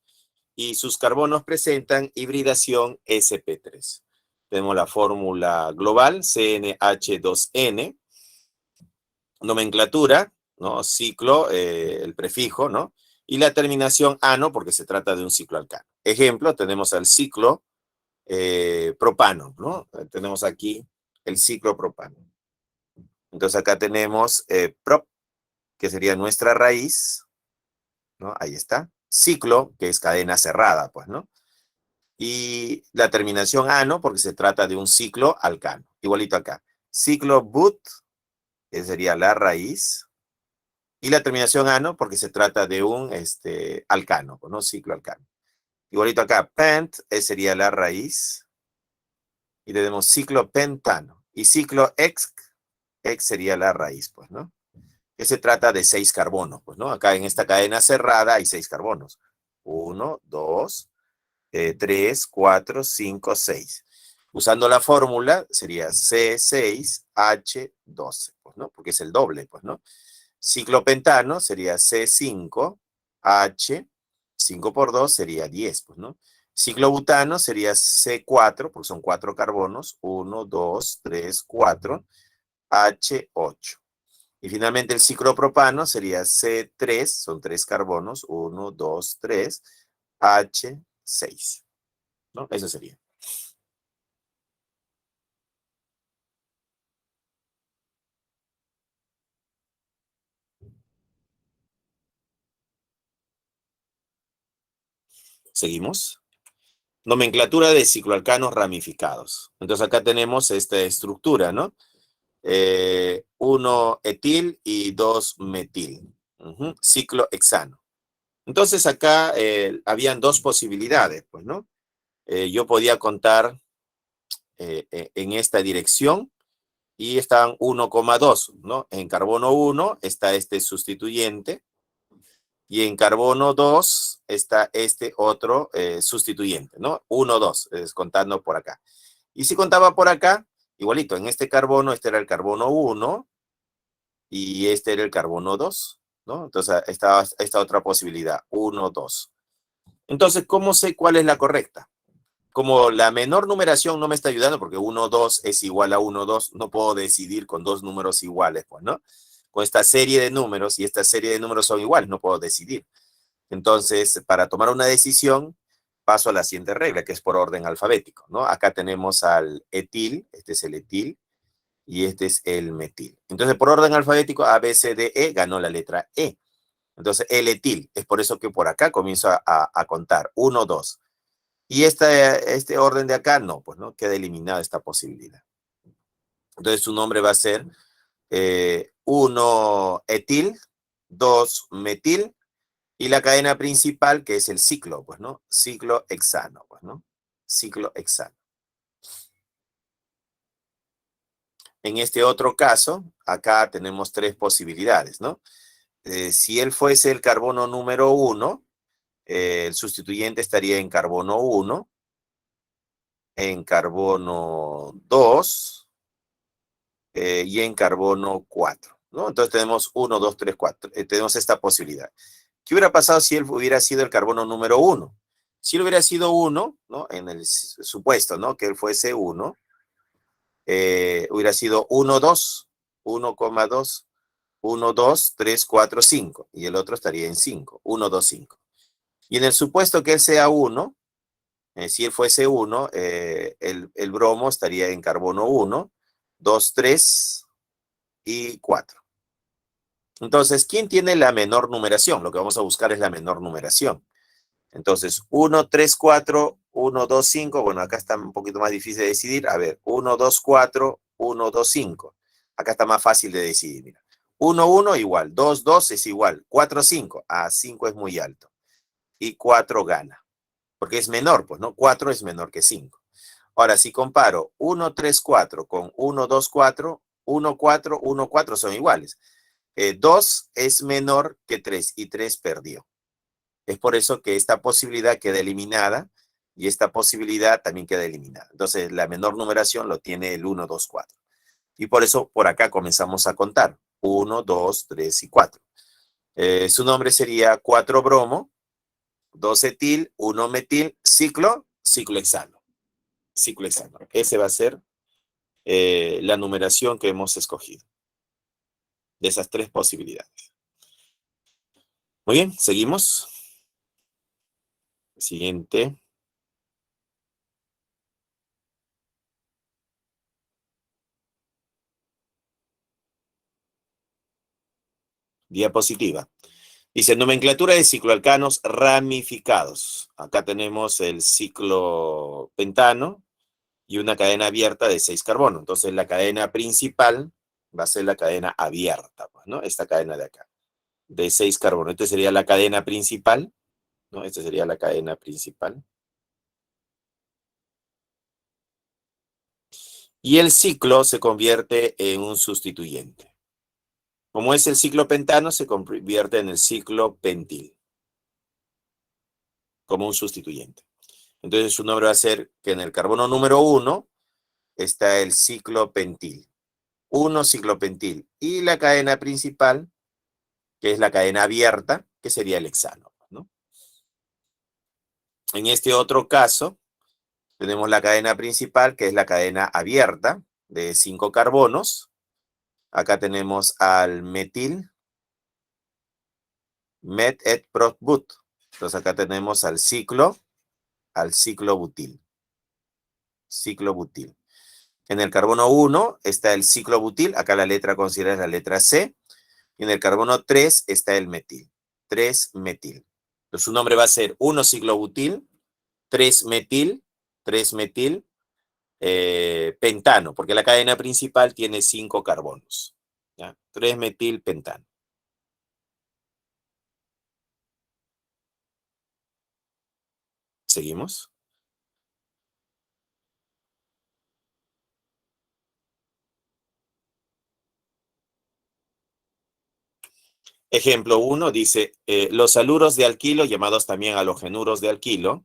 y sus carbonos presentan hibridación sp3. Tenemos la fórmula global, CnH2n, nomenclatura, ¿no? Ciclo, el prefijo, ¿no? Y la terminación ano, porque se trata de un cicloalcano. Ejemplo, tenemos al ciclo propano, ¿no? Tenemos aquí el ciclo propano. Entonces acá tenemos prop, que sería nuestra raíz, ¿no? Ahí está. Ciclo, que es cadena cerrada, pues, ¿no? Y la terminación ano, porque se trata de un ciclo alcano. Igualito acá. Ciclo but, que sería la raíz. Y la terminación ano, porque se trata de un alcano, pues, ¿no? Ciclo alcano. Igualito acá. Pent, sería la raíz. Y tenemos ciclo pentano. Y ciclo ex sería la raíz, pues, ¿no? Que se trata de 6 carbonos, pues, ¿no? Acá en esta cadena cerrada hay 6 carbonos. 1, 2, 3, 4, 5, 6. Usando la fórmula sería C6H12, pues, ¿no? Porque es el doble, pues, ¿no? Ciclopentano sería C5H, 5 por 2 sería 10, pues, ¿no? Ciclobutano sería C4, porque son 4 carbonos, 1, 2, 3, 4, H8. Y finalmente el ciclopropano sería C3, son 3 carbonos, 1, 2, 3, H6. ¿No? Eso sería. Seguimos. Nomenclatura de cicloalcanos ramificados. Entonces acá tenemos esta estructura, ¿no? 1 etil y 2 metil. Ciclo hexano. Entonces acá habían dos posibilidades, pues, ¿no? Yo podía contar en esta dirección y están 1,2, ¿no? En carbono 1 está este sustituyente y en carbono 2 está este otro sustituyente, ¿no? 1, 2, contando por acá. Y si contaba por acá, igualito, en este carbono, este era el carbono 1 y este era el carbono 2, ¿no? Entonces estaba esta otra posibilidad, 1, 2. Entonces, ¿cómo sé cuál es la correcta? Como la menor numeración no me está ayudando, porque 1, 2 es igual a 1, 2, no puedo decidir con dos números iguales, pues, ¿no? Con esta serie de números, y esta serie de números son iguales, no puedo decidir. Entonces, para tomar una decisión, paso a la siguiente regla, que es por orden alfabético, ¿no? Acá tenemos al etil, este es el etil, y este es el metil. Entonces, por orden alfabético, A, B, C, D, E, ganó la letra E. Entonces, el etil, es por eso que por acá comienzo a contar. 1, 2. Y este orden de acá, no, pues no, queda eliminada esta posibilidad. Entonces su nombre va a ser 1 etil, 2 metil, y la cadena principal, que es el ciclo, pues, ¿no? Ciclo hexano, pues, ¿no? Ciclo hexano. En este otro caso, acá tenemos 3 posibilidades, ¿no? Si él fuese el carbono número 1, el sustituyente estaría en carbono 1, en carbono 2 y en carbono 4, ¿no? Entonces tenemos 1, 2, 3, 4. Tenemos esta posibilidad. ¿Qué hubiera pasado si él hubiera sido el carbono número 1? Si él hubiera sido 1, ¿no? En el supuesto, ¿no? Que él fuese 1, hubiera sido 1, 2, 1,2, 1, 2, 3, 4, 5. Y el otro estaría en 5, 1, 2, 5. Y en el supuesto que él sea 1, si él fuese 1, el bromo estaría en carbono 1, 2, 3 y 4. Entonces, ¿quién tiene la menor numeración? Lo que vamos a buscar es la menor numeración. Entonces, 1, 3, 4, 1, 2, 5. Bueno, acá está un poquito más difícil de decidir. A ver, 1, 2, 4, 1, 2, 5. Acá está más fácil de decidir. Mira. 1, 1 igual, 2, 2 es igual, 4, 5. Ah, 5 es muy alto. Y 4 gana. Porque es menor, pues, ¿no? 4 es menor que 5. Ahora, si comparo 1, 3, 4 con 1, 2, 4, 1, 4, 1, 4 son iguales. 2 es menor que 3 y 3 perdió. Es por eso que esta posibilidad queda eliminada y esta posibilidad también queda eliminada. Entonces, la menor numeración lo tiene el 1, 2, 4. Y por eso por acá comenzamos a contar. 1, 2, 3 y 4. Su nombre sería 4 bromo, 2 etil, 1 metil, ciclo hexano. Ciclo hexano. Ese va a ser la numeración que hemos escogido de esas 3 posibilidades. Muy bien, seguimos. Siguiente. Diapositiva. Dice, nomenclatura de cicloalcanos ramificados. Acá tenemos el ciclo pentano y una cadena abierta de 6 carbonos. Entonces, la cadena principal va a ser la cadena abierta, pues, ¿no? Esta cadena de acá, de 6 carbonos. Esta sería la cadena principal, ¿no? Esta sería la cadena principal. Y el ciclo se convierte en un sustituyente. Como es el ciclo pentano, se convierte en el ciclo pentil, como un sustituyente. Entonces su nombre va a ser que en el carbono número 1 está el ciclo pentil. 1 ciclo pentil. Y la cadena principal, que es la cadena abierta, que sería el hexano, ¿no? En este otro caso, tenemos la cadena principal, que es la cadena abierta, de 5 carbonos. Acá tenemos al metil, met et prot but. Entonces acá tenemos al ciclo butil. Ciclo butil. En el carbono 1 está el ciclo butil, acá la letra considerada es la letra C, y en el carbono 3 está el metil, 3-metil. Entonces su nombre va a ser 1 ciclobutil, 3-metil, 3-metil, pentano, porque la cadena principal tiene 5 carbonos. 3-metil pentano. Seguimos. Ejemplo 1 dice, los haluros de alquilo, llamados también halogenuros de alquilo,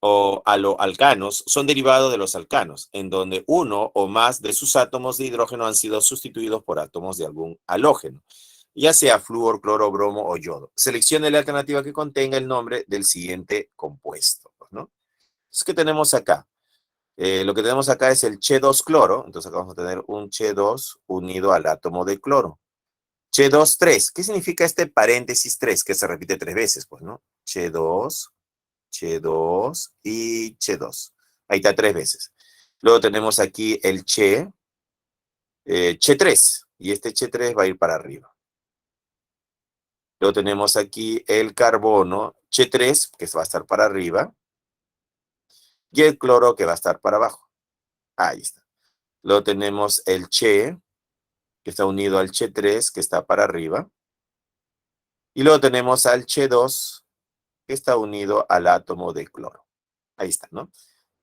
o haloalcanos, son derivados de los alcanos, en donde uno o más de sus átomos de hidrógeno han sido sustituidos por átomos de algún halógeno, ya sea flúor, cloro, bromo o yodo. Seleccione la alternativa que contenga el nombre del siguiente compuesto, ¿no? Entonces, ¿qué tenemos acá? Lo que tenemos acá es el Che2-cloro, entonces acá vamos a tener un Che2 unido al átomo de cloro. Che2-3, ¿qué significa este paréntesis 3? Que se repite 3 veces, pues, ¿no? Che2, Che2 y Che2. Ahí está 3 veces. Luego tenemos aquí el Che3, y este Che3 va a ir para arriba. Luego tenemos aquí el carbono Che3, que va a estar para arriba. y el cloro que va a estar para abajo. Ahí está. Luego tenemos el Che, que está unido al Che3, que está para arriba. Y luego tenemos al Che2, que está unido al átomo de cloro. Ahí está, ¿no?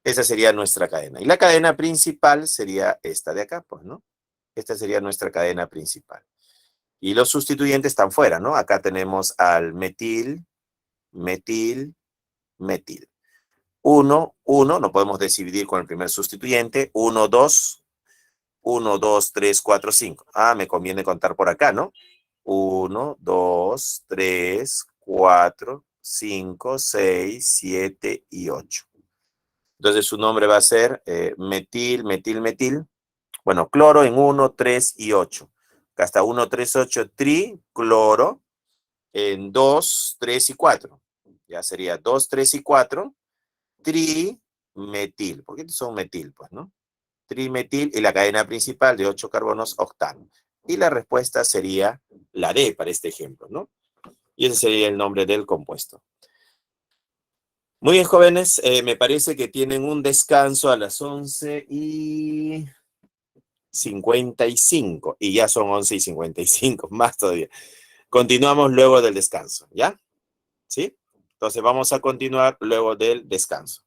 Esa sería nuestra cadena. Y la cadena principal sería esta de acá, pues, ¿no? Esta sería nuestra cadena principal. Y los sustituyentes están fuera, ¿no? Acá tenemos al metil, metil, metil. 1, 1, no podemos dividir con el primer sustituyente. 1, 2, 1, 2, 3, 4, 5. Ah, me conviene contar por acá, ¿no? 1, 2, 3, 4, 5, 6, 7 y 8. Entonces su nombre va a ser metil, metil, metil. Bueno, cloro en 1, 3 y 8. Acá está 1, 3, 8, tricloro en 2, 3 y 4. Ya sería 2, 3 y 4, trimetil. ¿Por qué son metil? Pues, ¿no? Trimetil y la cadena principal de 8 carbonos octano. Y la respuesta sería la D para este ejemplo, ¿no? Y ese sería el nombre del compuesto. Muy bien, jóvenes, me parece que tienen un descanso a las 11:55 y ya son 11:55, más todavía. Continuamos luego del descanso, ¿ya? ¿Sí? Entonces vamos a continuar luego del descanso.